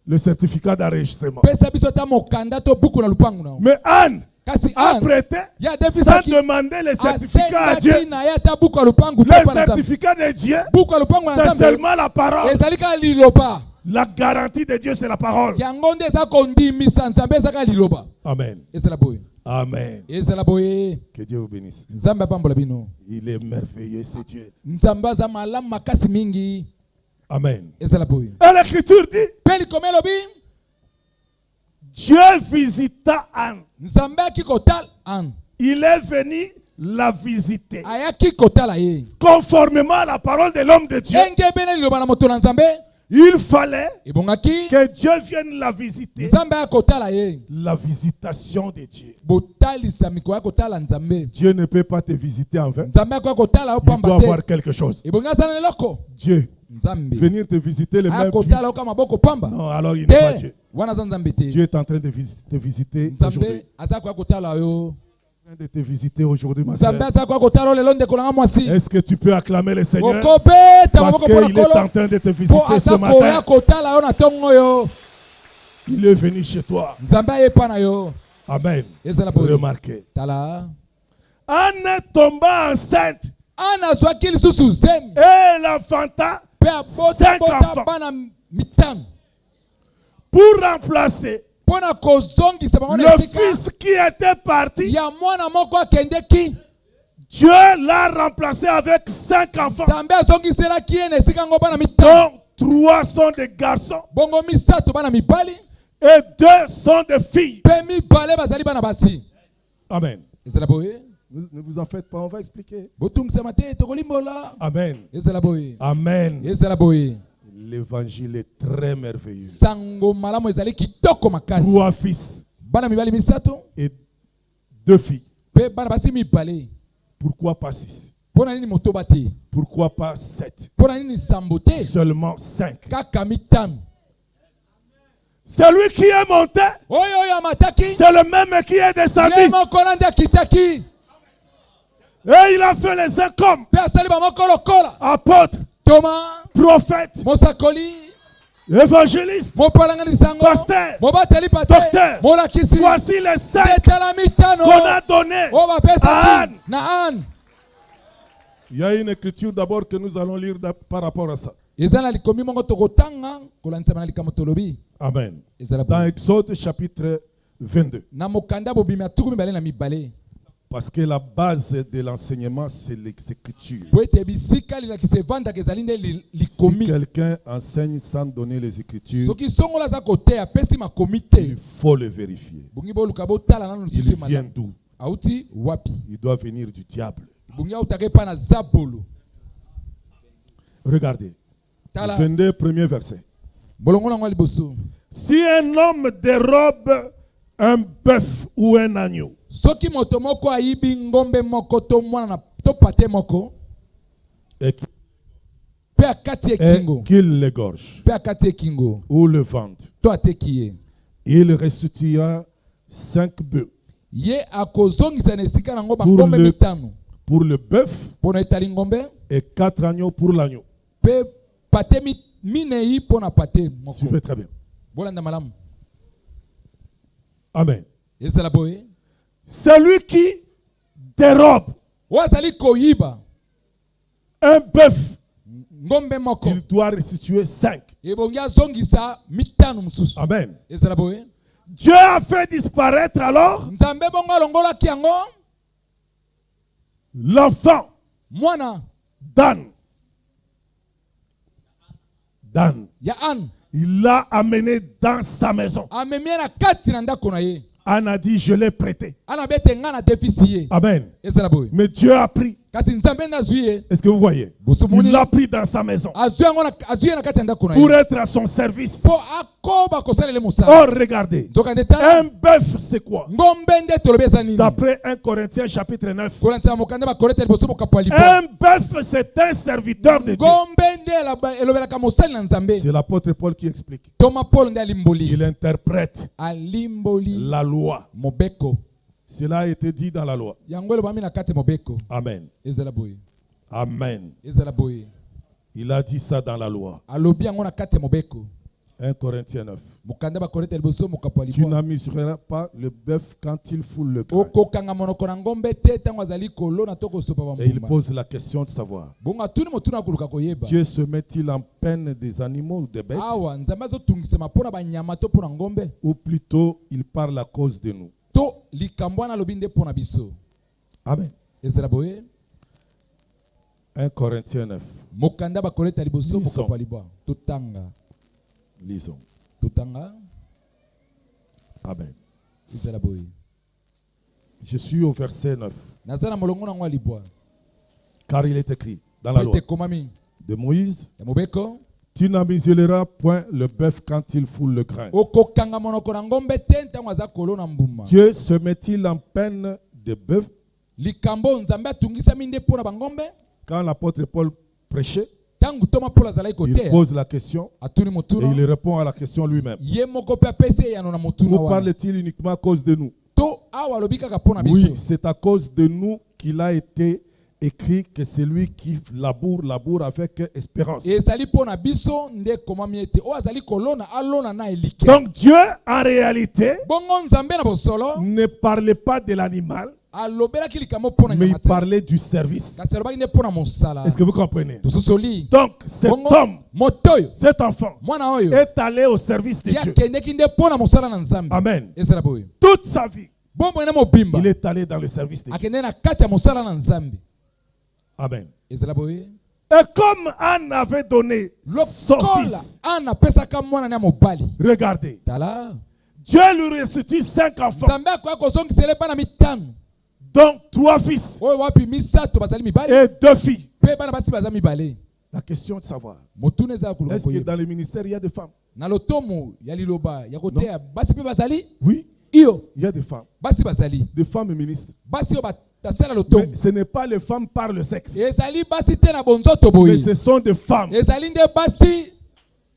le certificat d'enregistrement. pesa biso ata mokanda to buku na lupangu na yo. Mais Anne kasi a Anne prêté ya sans defisaki demander le certificat à Dieu. asengaki na ye ata buku ya lupangu te Le mpa na Nzambe. certificat de Dieu, buku ya lupangu na c'est Nzambe seulement la parole. ezali kaka liloba. La garantie de Dieu, c'est la parole. yango nde eza kondimisa Nzambe eza kaka liloba. Amen. ezala boye. Amen. ezala boye. Que Dieu vous bénisse. Nzambe apambola bino. Il est merveilleux, c'est Dieu. Nzambe aza malamu makasi mingi. Amen. ezala boye. Et l'écriture dit, mpe likoma elobi Dieu visita Anne. Nzambe aki kotala Anne. Il est venu la visiter. ayaki kotala ye. Conformément à la parole de l'homme de Dieu, enge bene liloba na moto na Nzambe il fallait ebongaki que Dieu vienne la visiter. Nzambe akotala ye. La visitation de Dieu. botalisa koya kotala Nzambe. Dieu ne peut pas te visiter en vain. Nzambe akoya kotala yo Il doit pamba avoir te quelque chose. ebongi aza na eloko. Dieu, Nzambe venir te visiter les mêmes akotala yo vies. kaka maboko pamba Non, alors il n'est pas te Dieu. wana aza Nzambe te. Dieu est en train de te visiter aujourd'hui. Nzambe aza koya kotala yo. En train de te visiter aujourd'hui, ma soeur. Nzambe aza koya kotala yo lelo ndeko nanga mwasi. Est-ce que tu peux acclamer le Seigneur? okobeta Parce maboko mpona qu'il est en kolo train de te po visiter ce aza koya matin. kotala yo na ntongo oyo. Il est venu chez toi. Nzambe ayepa na yo. Amen. ezala boye. Remarquez. tala Anne tomba enceinte Ana azwaki lisusu zemi et elle enfanta mpe 5 abota enfants bana mitano pour remplacer mpo na kozongisa bango le na esika fils qui était parti. ya mwana moko akendeki. Dieu l'a remplacé avec 5 enfants. Nzambe azongiselaki ye na esika yango bana mitano. Donc 3 sont des garçons bongo misato bana mibali et 2 sont des filles. mpe mibale bazali bana basi. Amen. ezala boye. Ne vous en faites pas, on va expliquer. botungisama te tokolimbola. Amen. ezala boye. Amen. ezala boye. L'évangile est très merveilleux. sango malamu ezali kitoko makasi. 3 fils bana mibali misato et 2 filles. mpe bana basi mibale. Pourquoi pas 6? mpo na nini motoba te? Pourquoi pas 7? mpo na nini sambo te? Seulement 5. kaka mitano. Celui qui est monté, oyo oyo amataki c'est le même qui est ye descendu. moko na nde akitaki Et il a fait les uns comme mpe asali bamoko lokola apôtres, toma prophètes, mosakoli évangélistes, mopalanganisi sango Pasteur, mobateli pate docteur. molakisi Voici les 5 etala mitano qu'on a donnés oyo à bapesaki Anne. na Anne. Il y a une écriture d'abord que nous allons lire par rapport à ça. eza na likomi moko tokotanga kolandisama na likambo tolobi. Amen. ezala Dans boye. Exode chapitre 22. na mokanda bobimi ya tuku mibale na mibale Parce que la base de l'enseignement, c'est l'écriture. po ete bisika lilakisa evandaka ezali nde Si likomi. quelqu'un enseigne sans donner les écritures, soki songola aza koteya apesi makomi te il faut le vérifier. bongi boluka botala nano Il lisusu vient malamu d'où? auti wapi. Il doit venir du diable. bongi autaka epa na zabolo. Regardez. tala 22, premier verset. bolongo nango ya liboso. Si un homme dérobe un bœuf ou un agneau, soki moto moko ayibi ngombe moko to mwana na to pate moko et mpe akati ekingo qu'il l'égorge mpe akati ekingo ou le vende, to ateki ye, il restituera 5 bœufs ye akozongisa na esika nango Pour bangombe le- mitano pour le bœuf mpo na etali ngombe et 4 agneaux pour l'agneau. mpe pate minei mpo na pate moko. Suivez très bien. bolanda malamu. Amen. ezala boye. Celui qui dérobe oyo azali koyiba un bœuf, ngombe moko il doit restituer 5. ebongi azongisa mitano mosusu. Amen. ezala boye. Dieu a fait disparaître alors nzambe bongo alongolaki yango l'enfant mwana Dan. Dan. ya Anne. Il l'a amené dans sa maison. Amemi na kati na ndako na ye. Anne a dit, je l'ai prêté. Ana bete nga na defisi ye. Amen. Ezala boy. Mais Dieu a pris. Kasi nzambe na zwi ye. Est-ce que vous voyez? Il l'a pris dans sa maison. Azwi yango na azwi na kati na ndako na ye. Pour être à son service. Po akoba kosalele musala. Oh, regardez. Nzokandeta. Un bœuf, c'est quoi? Ngombe nde tolobesa nini? D'après 1 Corinthiens chapitre 9. Korintia mokanda ba Korinte liboso mokapwa lipo. Un bœuf, c'est un serviteur de Dieu. Ngombe nde elobelaka mosali na nzambe. C'est l'apôtre Paul qui explique. Thomas Paul nde alimboli. Il interprète Alimboli la loi. mobeko. Cela a été dit dans la loi. Yango elobami na kati mobeko. Amen. Ezala boy. Amen. Ezala boy. Il a dit ça dans la loi. Alobi yango na kati mobeko. 1 Corinthiens 9. Mokanda ba Korinte liboso mokapwa lipo. Tu n'amuseras pas le bœuf quand il foule le grain. Okokanga monoko na ngombe te tango azali kolona to kosopa ba Et il mbuma. pose la question de savoir. Bonga tuni motuna kuluka koyeba. Dieu se met-il en peine des animaux ou des bêtes? Awa nzambe azotungisa pona ba nyama to pona ngombe. Ou plutôt il parle à cause de nous? To likambo na lobi nde pona biso. Amen. Ezala boye. 1 Corinthiens 9. Mokanda ba Korinte liboso Lisons. mokapwa lipo. Tutanga. Lisons. Tutanga. Amen. Ezala boye. Je suis au verset 9. Nazana molongo na ngwa lipo. Car il est écrit dans la loi Pete komami. de Moïse, Ya mobeko. tu n'amuseras point le bœuf quand il foule le grain. Okokanga monoko na ngombe te tango aza kolona mbuma. Dieu se met-il en peine de bœuf? Likambo nzambe atungisa minde pona ba ngombe. Quand l'apôtre Paul prêchait, Tangu Thomas Paul azalaki il koteya. pose la question Atuni et motuna. il répond à la question lui-même. Ye moko pe apesi yano na motuna Ou wana. parle-t-il uniquement à cause de nous? To awa alobi kaka pona Oui, biso. c'est à cause de nous qu'il a été écrit que celui qui laboure avec espérance. Ezali pona biso nde komami ete. O azali kolona alona na elike. Donc Dieu, en réalité, Bongo nzambe na bosolo. ne parlait pas de l'animal, Alobelaki likambo pona mais il nyama te. parlait du service. Kasi alobaki nde pona mosala. Est-ce que vous comprenez? Tososoli. Donc cet Bongo homme, motoyo. cet enfant, Mwana oyo. est allé au service de Ya Dieu. kendeki nde pona mosala na nzambe. Amen. Ezala boye. Toute sa vie, Bombo ena mobimba. il est allé dans le service de Dieu. Akende na kati ya mosala na nzambe. Amen. Ezala boye. Et comme Anne avait donné son Lokola fils, ana pesaka mwana na mobali. regardez, Tala. Dieu lui restitue 5 enfants, Nzambe akoya kozongisela bana mitano. dont 3 fils Oyo wapi misato bazali mibali. et 2 filles. Pe bana basi baza mibale. La question de savoir, Motuna eza kuluka est-ce que koyeba. dans le ministère, il y a des femmes? Na lotomo ya liloba ya koteya basi pe bazali. Oui, Iyo il y a des femmes. basi bazali. Des femmes ministres. Basi yo basala lotomo. Mais ce n'est pas les femmes par le sexe, Ezali basi te na bonzoto mais boye. ce sont des femmes. Ezali nde basi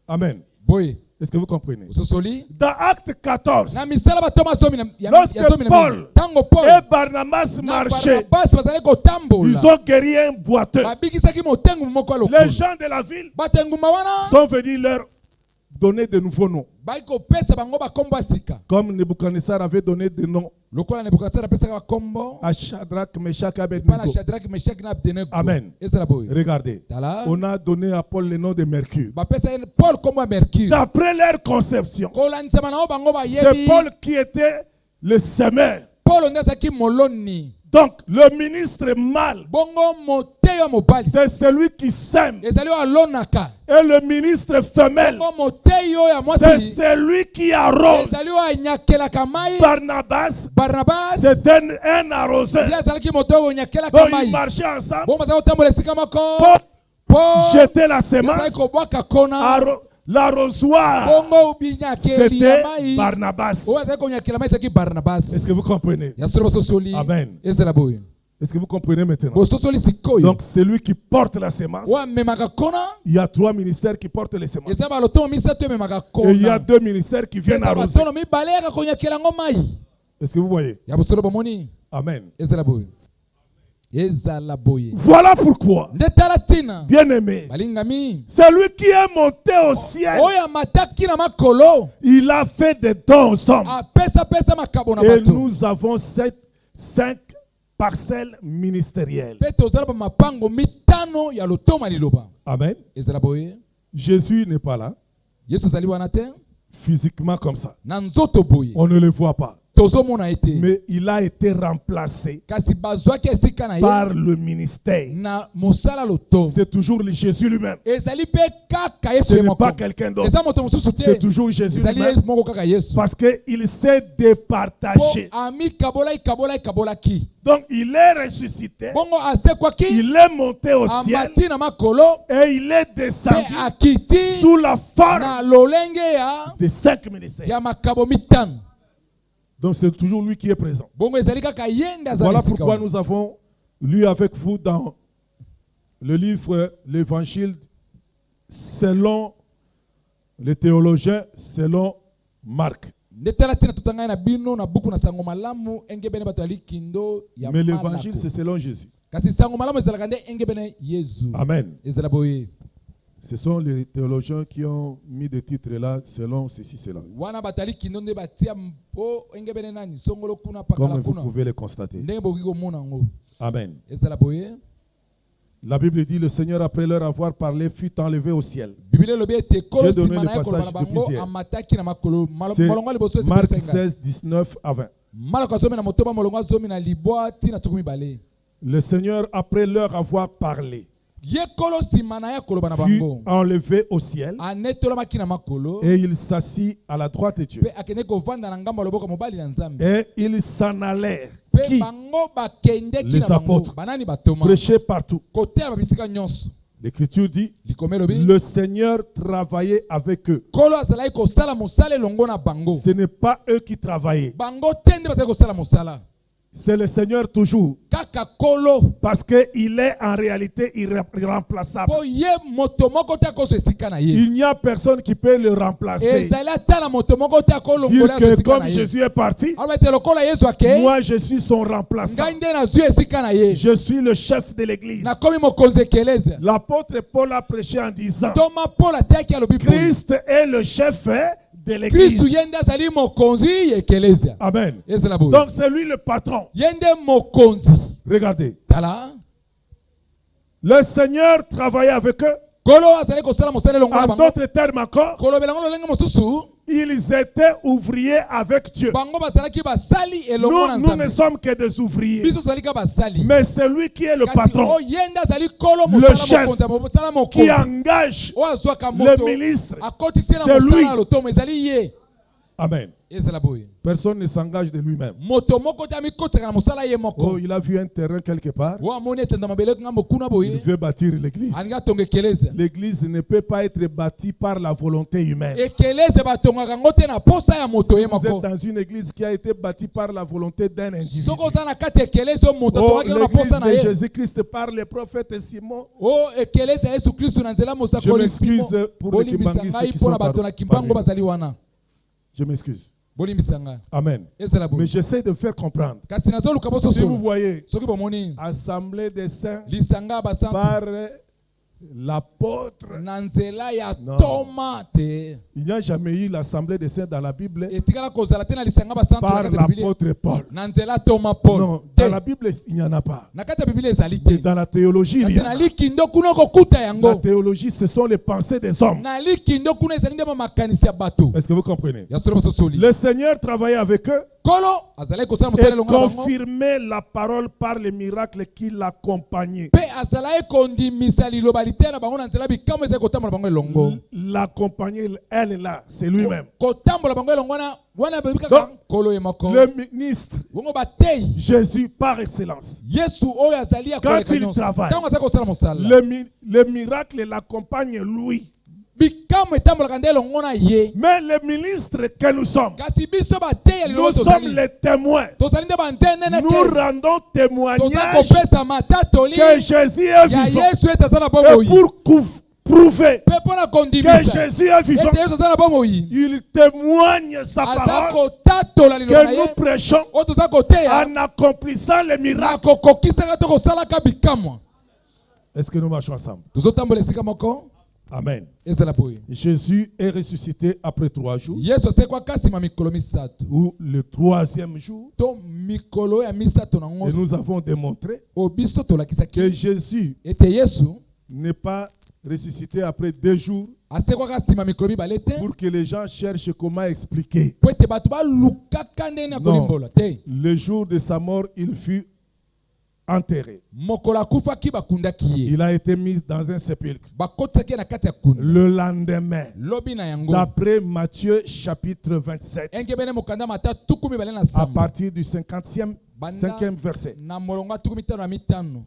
Amen. boye. Est-ce que vous comprenez? Ososoli. Dans Acte 14, Na misala batoma somi na ya lorsque somi na Paul tango Paul. et Barnabas Na marchaient, basi bazali kotambola. ils ont guéri un boiteux. Babikisaki motengu moko Les lokolo. gens de la ville Batenguma wana. sont venus leur donner de nouveaux noms. Baki kopesa bango bakombo ya sika. Comme Nebuchadnezzar avait donné des noms Lokola Nebukadnezar apesaka bakombo. à Shadrach, Meshach et Pana Abednego. Shadrach, Meshach na Abednego. Amen. Ezra boy. Regardez, Tala. on a donné à Paul le nom de Mercure. Bapesa Paul kombo ya Mercure. D'après leur conception, Kolandisama na bango ba c'est yebi. Paul qui était le semeur. Paul ndazaki moloni. Donc, le ministre mâle, Bongo moteyo mobali. c'est celui qui sème. Ezali alonaka. Et le ministre femelle, Bongo moteyo ya c'est mwasi. celui qui arrose. Ezali anyakelaka mai. Barnabas, Barnabas. c'est un arroseur. Ye azalaki moteyo onyakelaka Donc, ils mai. marchaient ensemble. Bongo bazali kotambola esika moko. Paul Paul jetait la azali semence. kobwaka kona. L'arrosoir, Bongo binyakeli ya c'était mai. Barnabas. Oyo azali konyakela mai ezalaki Barnabas. Est-ce que vous comprenez? Ya solo basosoli. Amen. Ezala boye. Est-ce que vous comprenez maintenant? Bososoli sikoyo. Donc, celui qui porte la semence, Oyo amemaka kona. il y a 3 ministères qui portent les semences. Eza balotomo misato ememaka Et il y a kona. 2 ministères qui viennent Eza arroser. batono mibale yaka konyakela ngo mai. Est-ce que vous voyez? Ya bosolo bomoni. Amen. Ezala boye. Ezala boye. Voilà pourquoi, Nde tala tina. bien-aimé, Balingami. celui qui est monté au ciel, Oyo amataki na makolo. il a fait des dons aux hommes. Apesa pesa makabo na Et bato. nous avons 5 parcelles ministérielles. Pe tozala ba mapango mitano ya lotoma liloba. Amen. Ezala boye. Jésus n'est pas là. Yesu azali wana te. physiquement comme ça. na nzoto boye On ne le voit pas. tozomona ete Mais il a été remplacé kasi bazwaki esika na ye par le ministère. na mosala loto C'est toujours Jésus lui-même. ezali mpe kaka yesu Ce ye n'est moko pas quelqu'un d'autre. eza moto mosusu C'est te toujours Jésus ezali ye lui-même. moko kaka yesu Parce qu'il s'est po départagé. amikabolaki Donc il est ressuscité. bongo asekwaki Il est monté au ciel. amati na makolo Et il est mpe descendu akiti sous la forme na lolenge ya des 5 ministères. ya makabo mitano Donc c'est toujours lui qui est présent. bongo ezali kaka ye nde azali Voilà esika pourquoi wana. nous avons lu avec vous dans le livre l'Évangile selon les théologiens, selon Marc. nde tala tina totangai na bino na buku na sango malamu engebene bato ya likindo ya Mais malako. l'évangile, c'est selon Jésus. kasi sango malamu ezalaka nde engebene yezu Amen. ezala boye Ce sont les théologiens qui ont mis des titres là selon ceci, cela. wana bato ya likindo nde batia mpo engebene nani songolo kuna Comme pakala vous kuna pouvez le constater. ndenge bokoki komona yango Amen. ezala boye La Bible dit, le Seigneur, après leur avoir parlé, fut enlevé au ciel. biblia elobi ete kolo J'ai donné nsima le na ye koloba na passage de bango plusieurs. amataki na makolo C'est molongo ya liboso Marc esepelisenga 16, 19 à 20. malako azomi na motoba molongo azomi na libwa ntina tuku mibale Le Seigneur, après leur avoir parlé, ye kolo nsima na ye koloba na fut bango enlevé au ciel anetolamaki na makolo et il s'assit à la droite de Dieu. mpe akendeki kovanda na ngambo ya loboko mobali na nzambe Et ils s'en allèrent. mpe Qui? bango bakendeki Les na bango apôtres. banani batoma Prêchaient partout. kotela babisika nyonso L'Écriture dit, likoma elobi le Seigneur travaillait avec eux. kolo azalaki kosala mosala elongo na bango Ce n'est pas eux qui travaillaient. bango te nde bazalaki kosala mosala C'est le Seigneur toujours. kaka kolo Parce qu'il est en réalité irremplaçable. mpo ye moto moko te akozwa esika na ye Il n'y a personne qui peut le remplacer. ezali ata na moto moko te Dire akolongola que esika comme na ye Jésus est parti, aloba ete lokola yesu ake moi je suis son remplaçant. ngai nde nazwi esika na ye Je suis le chef de l'église. nakomi mokonzi ekelezia L'apôtre Paul a prêché en disant, toma paul ateyaki alobi boye Christ est le chef de kristu l'église. ye nde azali mokonzi ya ekelezia Amen. ezala boye Donc c'est lui le patron. ye nde mokonzi Regardez. tala Le Seigneur travaillait avec eux. kolo azali kosala mosala elongo na En bango d'autres termes encore, kolobela ngo lolenge mosusu ils étaient ouvriers avec Dieu. bango bazalaki basali elongo na Nous ne nzambe sommes que des ouvriers. biso tozali ka basali Mais c'est lui qui est le kasi patron, oyo ye nde azali kolo Le mosala chef mokonzi mosala qui mokonzi engage oyo azwaka le moto ministre. akotisi na C'est lui. mosala ya lotomo ezali ye Amen. ezala boye Personne ne s'engage de lui-même. moto moko te amikotisaka na mosala ye Oh, moko il a vu un terrain quelque part. oyo amoni etenda mabele ngambo kuna Il boye veut bâtir l'église. alingi atonga ekelezia L'église ne peut pas être bâtie par la volonté humaine. ekelezia batongaka yango te na posa ya moto Si ye vous êtes moko dans une église qui a été bâtie par la volonté d'un individu, soki oza na kati ya ekelezia oyo moto oh, atongaki yango na l'église posa na de ye Jésus-Christ par les prophètes Simon, o ekelezia yesu kristu na nzela Je mosakoli m'excuse pour les bolimbisa kimbangistes ngai qui mpo na sont bato na parmi kimbango nous. bazali wana je m'excuse. bolimbisa ngai Amen. ezala Mais boye j'essaie de faire comprendre. kasi nazoluka Si vous bososolo voyez, soki bomoni assemblée des saints lisanga ya basantu par l'apôtre, na nzela ya Non. toma te il n'y a jamais eu l'assemblée des saints dans la Bible etikala kozala te na lisanga basantu na par kati ya Biblia. l'apôtre Paul. na nzela toma paul Non, te dans la Bible, il n'y en a pas. na kati ya biblia ezali Mais te dans la théologie, il kasi y en na a. likindo kuna okokuta La yango théologie, ce sont les pensées des hommes. na likindo kuna ezali nde bamakanisi ya bato Est-ce que vous comprenez? ya solo bososoli Le Seigneur travaillait avec eux kolo azalaki kosala mosala et elongo na bango confirmait la parole par les miracles qui l'accompagnaient. mpe azalaki kondimisa liloba litera na bango na nzela bikambo ezali kotambola bango elongo L'accompagner, elle est là, c'est lui-même. kotambola bango elongo wana bebi kaka Donc, kolo ye moko Le ministre, bongo batei Jésus par excellence, yesu oyo azali ya Quand koleka il nyonso travaille, ntango azali kosala mosala le miracle l'accompagne lui. bikambo etambolaka nde elongo na ye Mais le ministre que nous sommes, kasi biso batei ya nous liloba sommes tozali les témoins. tozali nde banzenene Nous te rendons toza témoignage kopesa matatoli que Jésus est ya vivant. yesu ete aza na Et bomoi pour prouver mpe mpo na que kondimisa Jésus est vivant, ete yesu aza na bomoi il témoigne sa aza parole kotatola liloba na que ye nous prêchons oyo toza koteya en accomplissant les na miracles. kokokisaka to kosalaka bikamwa Est-ce que nous marchons ensemble? tozotambola esika moko Amen. ezala boye Jésus est ressuscité après 3 jours, yesu asekwaka nsima mikolo misato ou le 3e jour, to mikolo ya misato na et ngoso nous avons démontré oyo biso que tolakisaki Jésus ete yesu n'est pas ressuscité après 2 jours asekwaka nsima mikolo mibale te pour que les gens cherchent comment expliquer. po ete bato balukaka ndenge na kolimbola te. Le jour de sa mort, il fut enterré. Mokolo akufaki bakundaki ye. Il a été mis dans un sépulcre. Bakotisaki ye na kati ya kunda. Le lendemain, Lobi na yango. d'après Matthieu chapitre 27, Engebene mokanda mata tuku mibale na à samba. partir du 5e verset, Na molongo tuku mitano na mitano.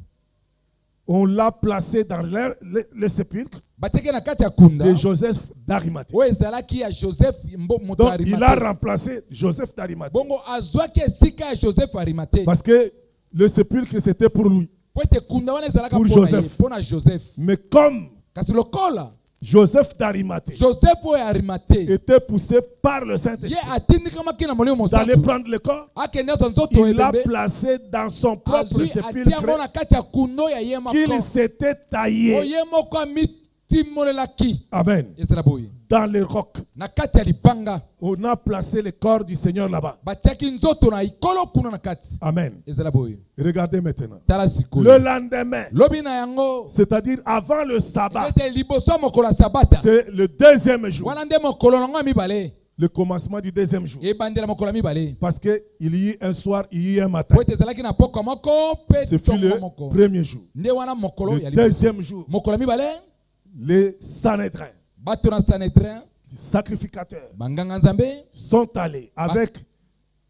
on l'a placé dans le sépulcre Batiaki na kati ya kunda. de Joseph d'Arimathée. Oyo ezalaki ya Joseph moto Donc, Arimathée. il a remplacé Joseph d'Arimathée. Bongo azwaki esika ya Joseph Arimathée. Parce que le sépulcre, c'était pour lui. Po ete kunda wana ezalaka Pour mpona ye, Joseph. mpona Joseph. Mais comme Kasi lokola Joseph d'Arimathée Joseph oyo Arimathée était poussé par le ye Saint-Esprit atindikamaki na molimo d'aller mosantu prendre le corps, akende azo nzoto il l'a ebembe placé dans son propre azwi atia yango sépulcre na kati ya kundo ya ye qu'il moko s'était taillé. oye moko amitimolelaki Amen. ezala boye Dans les rocs. na kati ya libanga On a placé le corps du Seigneur là-bas. batiaki nzoto na ikolo kuna na kati Amen. ezala boye Regardez maintenant. tala Le sikoyo lendemain, lobi na yango c'est-à-dire avant le sabbat, ete liboso ya mokolo ya sabata c'est le 2e jour, wana nde mokolo nango ya mibale le commencement du 2e jour. ebandela mokolo ya mibale Parce qu'il y eut un soir, il y eut un matin. po ete ezalaki na pokwa moko mpe Ce fut le ntongo moko premier jour. nde wana mokolo Le ya liboso 2e jour, mokolo ya mibale les Sanhédrins, bato na sanedrin les sacrificateurs, banganga nzambe sont allés avec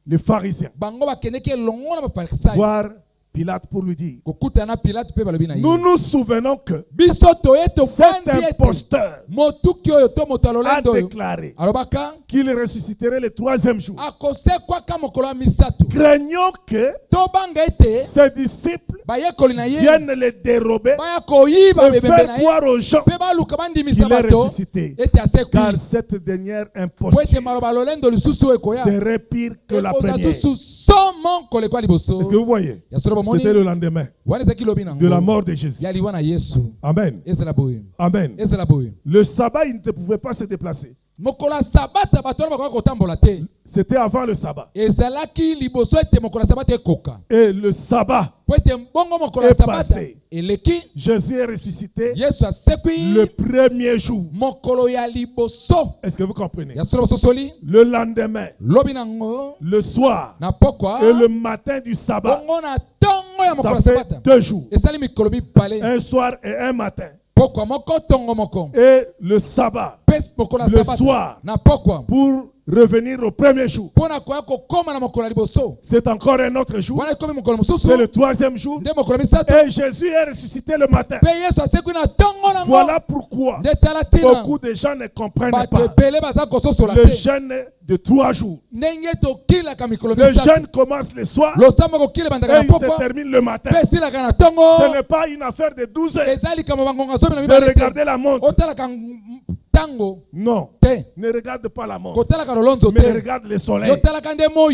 les pharisiens bango bakendeki elongo na bafarisayo voir Pilate pour lui dire, kokutana na pilate mpe balobi na ye nous nous souvenons que biso toye cet tobandi ete imposteur motuki oyo to moto a alolendo oyo déclaré alobaka qu'il ressusciterait le 3e jour. akosekwaka mokolo ya misato Craignons que tobanga ete ses disciples bayekoli na ye viennent le dérober baya koyiba et bebembe faire na ye croire aux gens mpe baluka bandimisa qu'il est bato ressuscité. ete asekwi Car cette dernière po ete imposture maloba lolendo lisusu oyo ekoya serait pire que la ekozala première. susu somo kolekwa liboso Est-ce que vous voyez? ya solo bomoni C'était le lendemain wana ezalaki lobi de la nango mort de Jésus. ya liwa na yesu Amen. ezala boye Amen. ezala boye Le sabbat, il ne pouvait pas se déplacer. mokolo ya sabata bato wana bakoka kotambola te C'était avant le sabbat. ezalaki liboso ete mokolo ya sabata ekoka Et le sabbat, po ete bongo mokolo ya est sabata passé. eleki Jésus est ressuscité yesu asekwi le premier jour. mokolo ya liboso Est-ce que vous comprenez? ya solo bososoli Le lendemain, lobi nango le soir na pokwa et le matin du sabbat, bongo na ntongo ya mokolo ça ya fait sabata 2 jours. esali mikolo mibale Un soir et un matin. pokwa moko ntongo moko Et le sabbat, mpe mokolo ya le sabata soir, na pokwa pour revenir au premier jour. mpo na koya kokóma na mokolo ya liboso C'est encore un autre jour. wana ekomi mokolo mosusu C'est le 3e jour. nde mokolo ya misato Et Jésus est ressuscité le matin. mpe yesu asekwi na ntongo nango Voilà pourquoi nde tala tina beaucoup de gens ne comprennent bato pas ebele baza kososola le te jeûne de 3 jours. ndenge tokilaka mikolo Le misato jeûne commence le soir losambo kokila ebandaka et na il se pokwa termine le matin. mpe esilaka na ntongo Ce n'est pas une affaire de 12 heures. eza likambo bangonga zomi na De mibale te regarder la montre. otalaka ntango Non. te Ne regarde pas la montre. kotalaka lolonzo Mais te regarde le soleil. yotalaka nde moi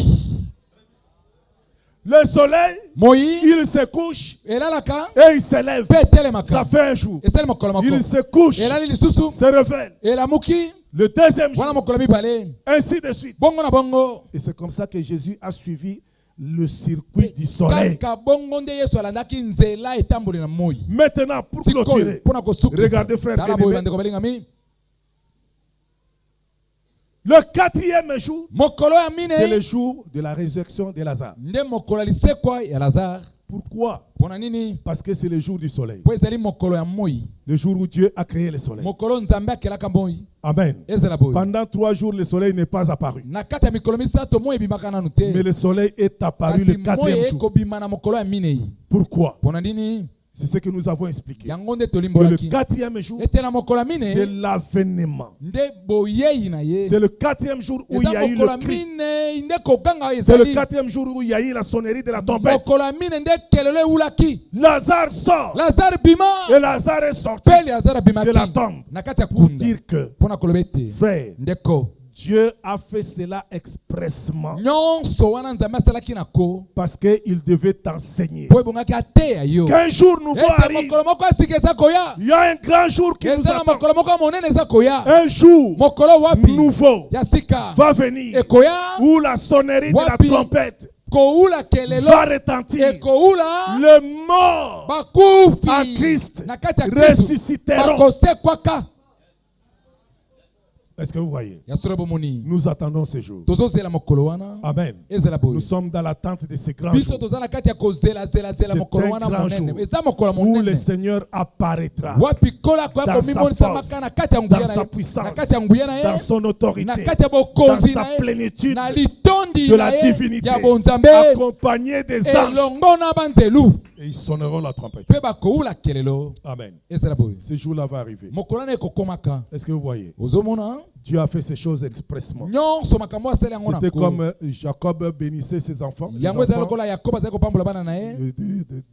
Le soleil, moi il se couche elalaka et il se lève. mpe etelemaka Ça fait un jour. esali mokolo moko Il se couche, elali lisusu se réveille. elamuki Le 2e wana jour, mokolo mibale ainsi de suite. bongo na bongo Et c'est comme ça que Jésus a suivi le circuit du soleil. kaka bongo nde yesu alandaki nzela etamboli na moi Maintenant, pour sikoyo clôturer, mpona kosukisa regardez frère tala boye bien-aimé, bandeko balingami le 4e jour, mokolo ya c'est le mine jour de la résurrection de Lazare. nde mokolo ya lisekwa ya lazare Pourquoi? mpona nini Parce que c'est le jour du soleil. po ezali mokolo ya moi Le jour où Dieu a créé le soleil. mokolo nzambe akelaka moi Amen. ezala boye Pendant 3 jours, le soleil n'est pas apparu. na kati ya mikolo misato moi ebimaka nanu te Mais le soleil est apparu le kasi moi 4e jour. ekobima na mokolo ya minei Pourquoi? mpona nini C'est ce que nous avons expliqué. yango nde Que le tolimbolaki 4e jour, ete na mokolo ya c'est mine l'avènement. nde boyei na ye C'est le 4e jour où il y eza a eu mokolo le ya cri. mine nde koganga C'est le ezali 4e jour où il y a eu la sonnerie de la tempête. mokolo ya mine nde kelelo ewulaki Lazare sort. lazare bima Et Lazare est sorti mpe lazare abimaki de la tombe. na kati ya Pour kunda dire que, mpona koloba ete frère, ndeko Dieu a fait cela expressement nyonso wana nzambe asalaki na ko parce qu'il devait t'enseigner. mpo ebongaki ateya yo Qu'un jour nouveau ete arrive. mokolo moko ya sika eza koya Il y a un grand jour qui nous eza na attend. mokolo moko ya monene eza koya Un jour mokolo wapi nouveau ya sika va venir ekoya où la sonnerie de la Wapi. trompette koula kelelo va retentir. ekoula Le mort bakufi en Christ na kati ya Kristo ressusciteront. bakosekwaka. Est-ce que vous voyez? Yasura bomoni Nous attendons ces jours. tozozela mokolo wana Amen. ezela boye Nous sommes dans l'attente de ces grands biso jours tozala na kati ya kozela zela C'est mokolo un wana grand monene jour eza mokolo où le monene Seigneur apparaîtra wapi kola koya dans sa komimonisa force, maka na kati ya dans nguya sa na ye puissance, na kati ya nguya na dans ye son autorité, na kati ya dans bokonzi sa na ye plénitude na litondi de na la ye divinité, ya bonzambe accompagné des anges. elongo na banzelu Et ils sonneront la trompette. mpe bakoula kelelo Amen. ezela boye Ce jour-là va arriver. mokolo wana ekokomaka Est-ce que vous voyez? ozomona Dieu a fait ces choses expressement. nyonso makambo asala yango na C'était ko comme Jacob bénissait ses enfants, les yango ezala enfants lokola yakobo azali kopambola bana na ye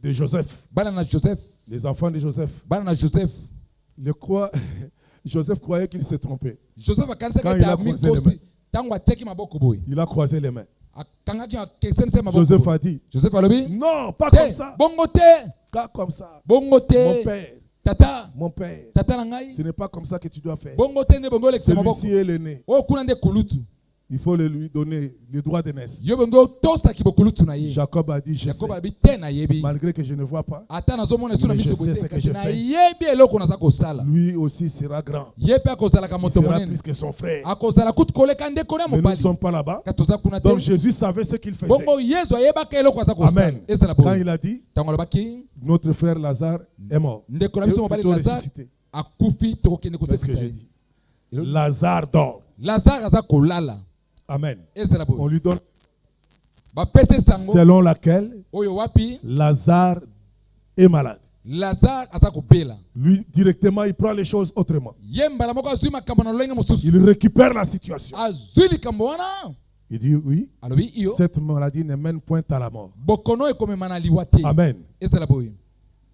de Joseph. bana na joseph Les enfants de Joseph. bana na joseph Joseph croyait qu'il s'est trompé. joseph Quand akanisaki il a ete croisé les mains. amikosi ntango atiaki maboko boye Il a croisé les mains. akangaki akesenise maboko Joseph boye. a dit, joseph alobi non, pas comme te ça. bongo te Pas comme ça. bongo Mon te père, tata mon père, tata na ngai ce n'est pas comme ça que tu dois faire. bongo te nde bongo olekisa maboko Celui-ci est l'aîné. oyo kuna nde kulutu Il faut lui donner le droit de naissance. yo bongo otosaki bokulutu na ye Jacob a dit, je sais, yakobo alobi te nayebi malgré que je ne vois pas, ata nazomona esu na Mais je miso sais boye ce te que kasi je fais. nayebi eloko naza kosala lui aussi sera grand. ye mpe akozalaka Il moto sera monene plus que son frère. akozala kutu koleka ndeko na Mais nous ne mobali sommes pas là-bas. kasi toza kuna te Donc Jésus savait ce qu'il faisait. bongo yesu ayebaka eloko aza kosala Amen. ezala Quand boye il a dit, ntango alobaki notre frère Lazare est mort. ndeko na Et biso mobali plutôt lazare ressuscité. akufi tokokende C'est ce que kosekisa j'ai ye dit. Eloko- Lazare dort. lazare aza kolala Amen. ezala On boye lui donne bapesi sango selon laquelle oyo wapi Lazare est malade. lazare aza kobela Lui, directement, il prend les choses autrement. ye mbala moko azwi makambo na lolenge mosusu Il récupère la situation. azwi likambo wana Il dit, oui, alobi iyo cette maladie ne mène point à la mort. bokono ekomema na liwa te Amen. ezala boye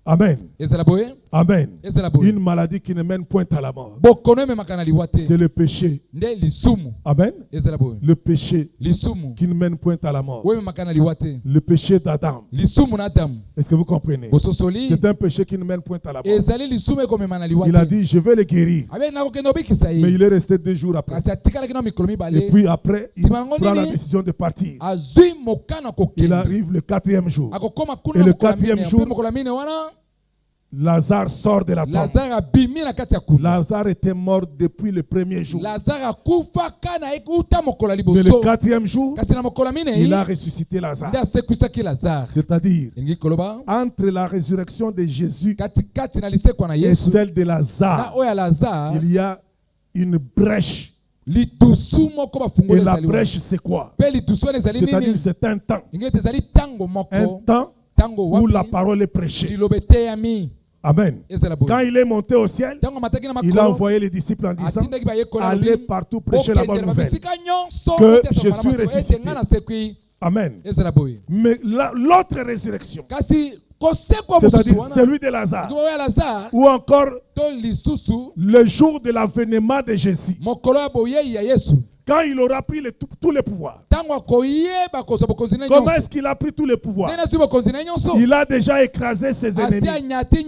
Amen. ezala boye Amen. ezala boye Une maladie qui ne mène point à la mort. bokono ememaka na liwa te C'est le péché. nde lisumu Amen. ezala boye Le péché lisumu qui ne mène point à la mort. oyo ememaka na liwa te Le péché d'Adam. lisumu na adamu Est-ce que vous comprenez? bososoli C'est un péché qui ne mène point à la mort. ezali lisumu ekomema na liwa Il a te dit, je vais le guérir. abe nakokende obikisa Mais ye il est resté 2 jours après. kasi atikalaki na mikolo Et mibale puis après, il Simango prend la nini? décision de partir. azwi mokano Il kokende arrive le 4e jour. akokoma Et kuna le mokolo ya 4e mine, jour, mpe mokolo ya mine wana Lazare sort de la tombe. lazare abimi na kati ya kuna Lazare était mort depuis le 1er jour. lazare akufaka na uta mokolo ya Mais le liboso 4e jour, kasi na mokolo ya il minei a ressuscité nde Lazare. asekwisaki lazare C'est-à-dire, elingi koloba entre la résurrection de Jésus katikati na lisekwa na et yesu celle de na Lazare, oyo ya lazare il y a une brèche. lidusu moko Et bafungola la ezali wana. brèche, c'est quoi? mpe lidusu wana ezali C'est-à-dire, nini c'est un temps. ingi ete ezali ntango Un moko temps ntango où la wapi parole est prêchée. liloba eteyami Amen. ezala Quand boye il est monté au ciel, ntango amataki na il a makolo envoyé les disciples en disant, atindaki bayekola allez partout prêcher la bonne nouvelle. bisika nyonso Que otesa je malamu suis ete ressuscité. nga nasekwi Amen. ezala boye Mais l'autre résurrection, kasi kosekwa c'est-à-dire mosusu wana celui de Lazare, oyo ya lazare ou encore to lisusu le jour de l'avènement de Jésus, mokolo ya boyei ya yesu quand il aura pris tous les pouvoirs. ntango akoyeba kozwa bokonzi na Comment nyonso est-ce qu'il a pris tous les pouvoirs? ndenge azwi bokonzi na nyonso Il a déjà écrasé ses asi ennemis. anyati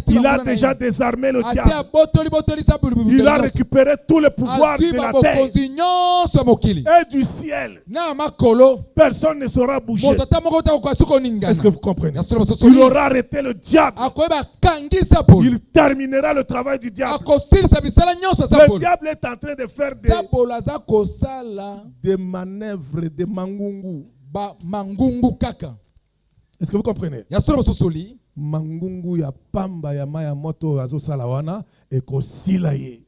Il a déjà désarmé le asi diable. abotolisa Il a récupéré tous les pouvoirs azwi de la terre babokonzi nyonso ya mokili et du ciel. na makolo Personne ne saura bouger. moto ata moko otakoka soki oningana Est-ce que vous comprenez? yasolo Il bososoli aura arrêté le diable. akoyeba akangisa polo Il terminera le travail du diable. akosilisa misala nyonso ya Le sapolo diable est en train de faire sapolo aza kosala des manœuvres, des mangungu. mangungu kaka Est-ce que vous comprenez? yasolo bososoli Mangungu ya pamba ya maya moto azo salawana et kosila ye.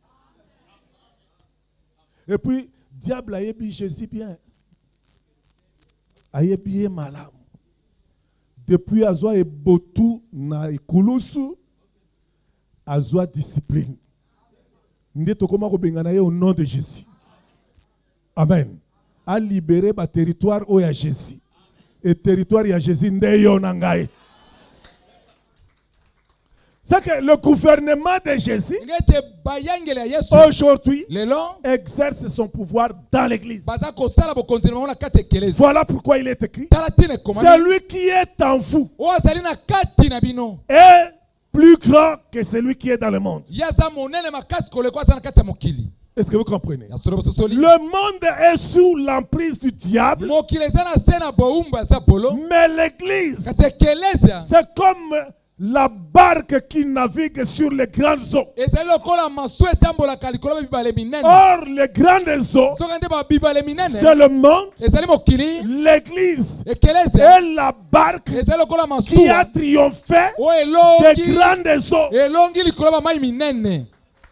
Et puis diable a yebi Jésus bien. A yebi malam. Depuis azwa e botu na ikulusu azwa discipline. Nde tokoma ko bengana ye au nom de Jésus. Amen. A libéré ba territoire o ya Jésus. Et territoire ya Jésus nde yo na ngai. C'est que le gouvernement de Jésus ngete bayangele ya yesu aujourd'hui lelo exerce son pouvoir dans l'église. baza kosala bokonzi na bango na kati ya ekelezi Voilà pourquoi il est écrit. tala ntina ekomami Celui qui est en vous oyo azali na kati na bino est plus grand que celui qui est dans le monde. ye aza monene makasi koleko aza na kati ya mokili Est-ce que vous comprenez? Ya solo bososoli. Le monde est sous l'emprise du diable, Mokili eza na se na boumba eza bolo. mais l'église, Kasi ekeleza. c'est comme la barque qui navigue sur les grandes eaux. Ezali lokola masuwa etambolaka likolo ya bibale minene. Or, les grandes eaux, Soki nde bibale minene. c'est le monde, Ezali mokili. l'église Ekeleza. est la barque Ezali lokola qui a masuwa. triomphé Oyo des elongi. grandes eaux, Elongi likolo ya bamai minene.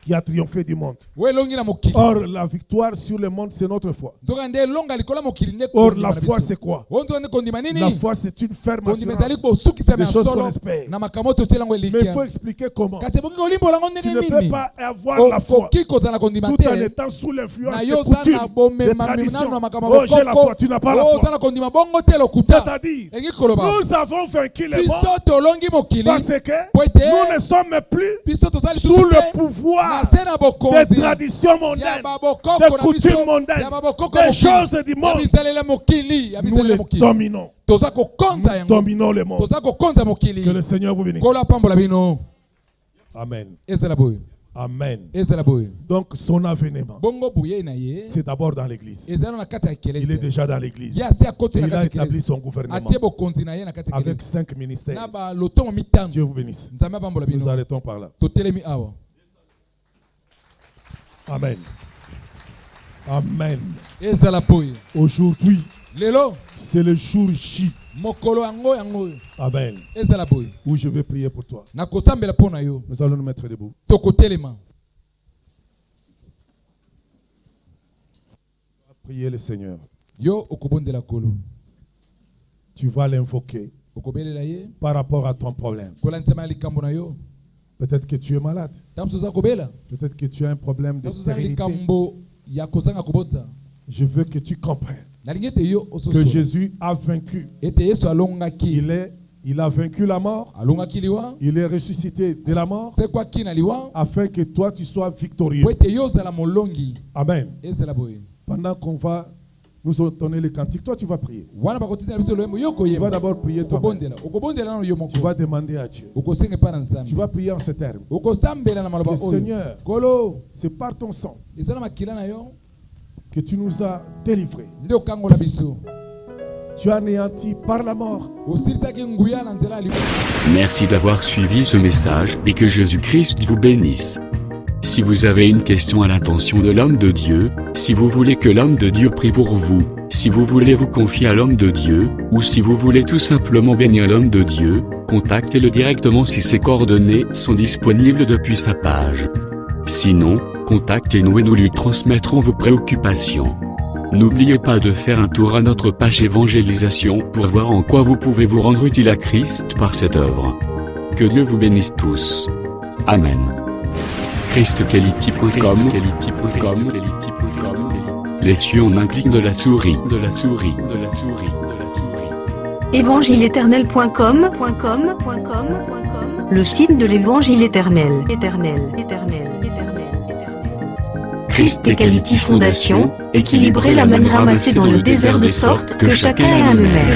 qui a triomphé du monde. Oyo elongi na mokili. Or, la victoire sur le monde, c'est notre foi. Soki nde elonga likolo ya mokili nde Or, kondima la na foi, biso. c'est quoi? Oyo nzoka nde kondima nini? La foi, c'est une ferme Kondima ezali assurance kosukisa des ya choses qu'on solo espère. na makambo totiela yango Mais il elikia. faut expliquer comment. Kasi ebongi kolimbola yango Tu ndenge ne peux nini? pas avoir la foi Okoki kozala na kondima tout en te. étant sous l'influence Na des yo oza na coutumes, des bomema traditions. minano na makambo Oh, j'ai la foi, tu n'as pas la oza foi. na kondima bongo te lokuta. C'est-à-dire, Elingi koloba. nous avons vaincu le Biso monde tolongi mokili. parce que Po ete nous ne sommes plus biso tozali sous lisusu le te pouvoir na se na des bokonzi. traditions Ya mondaines, babokoko des na coutumes biso. mondaines, Ya babokoko des mokili. choses du Ya monde. bisalele mokili. Ya Nous bisalele les mokili. dominons. Toza kokonza Nous yango. dominons le monde. Toza kokonza mokili. Que le Seigneur vous bénisse. Kola pambola bino. Amen. Ezala boye. Amen. Ezala boye. Donc, son avènement, Bongo buye na ye. c'est d'abord dans l'église. Ezala na kati ya Il est ekeleza. déjà dans l'église. Ya si akoti Et na il a kati ya établi ekeleza. son gouvernement Atie bokonzi na ye na kati ya avec ekeleza. 5 ministères. Na ba lotongo mitano. Dieu vous bénisse. Nzambe apambola Nous bino. arrêtons par là. Totelemi awa. Amen. Amen. Ezala boye. Aujourd'hui, Lelo c'est le jour J. mokolo yango yango. Amen. Ezala boye. Où je vais prier pour toi. Na kosambela pona yo. Nous allons nous mettre debout. Tokotelema. Prier le Seigneur. Yo okobondela kolo. Tu vas l'invoquer Okobelela ye. par rapport à ton problème. Kolanzema likambo na yo. Peut-être que tu es malade. Tamsoza kobela. Peut-être que tu as un problème de Tamsoza stérilité. likambo ya kozanga kobotsa. Je veux que tu comprennes Nalingete yo que ososo. Jésus a vaincu. Ete Yesu alongaki. Il a vaincu la mort. Alongaki liwa. Il est ressuscité de la mort C'est quoi qui na liwa? afin que toi tu sois victorieux. Po ete yo zala molongi. Amen. Ezala boye. Pendant qu'on va nous entonner les cantiques, toi tu vas prier. Wana bakotina biso loemo yo Tu koyeba. vas d'abord prier toi-même. Okobondela. Okobondela nano yo Tu moko. vas demander à Dieu. Okosenge pa na Nzambe. Tu vas prier en ces termes. Okosambela na maloba Que oyo. Seigneur, Kolo. c'est par ton sang Ezala makila na yo. que tu nous as délivrés. Nde okangola biso. Tu as anéanti par la mort. Osilisaki nguya na nzela ya liwa. Merci d'avoir suivi ce message et que Jésus-Christ vous bénisse. Si vous avez une question à l'intention de l'homme de Dieu, si vous voulez que l'homme de Dieu prie pour vous, si vous voulez vous confier à l'homme de Dieu, ou si vous voulez tout simplement bénir l'homme de Dieu, contactez-le directement si ses coordonnées sont disponibles depuis sa page. Sinon, contactez-nous et nous lui transmettrons vos préoccupations. N'oubliez pas de faire un tour à notre page évangélisation pour voir en quoi vous pouvez vous rendre utile à Christ par cette œuvre. Que Dieu vous bénisse tous. Amen. ChristQuality.com. Les cieux en un clic de la souris. Évangile-éternel.com, le site de l'évangile éternel. Christ et Quality Fondation, équilibrer la manne ramassée dans le désert de sorte que chacun ait un eumère.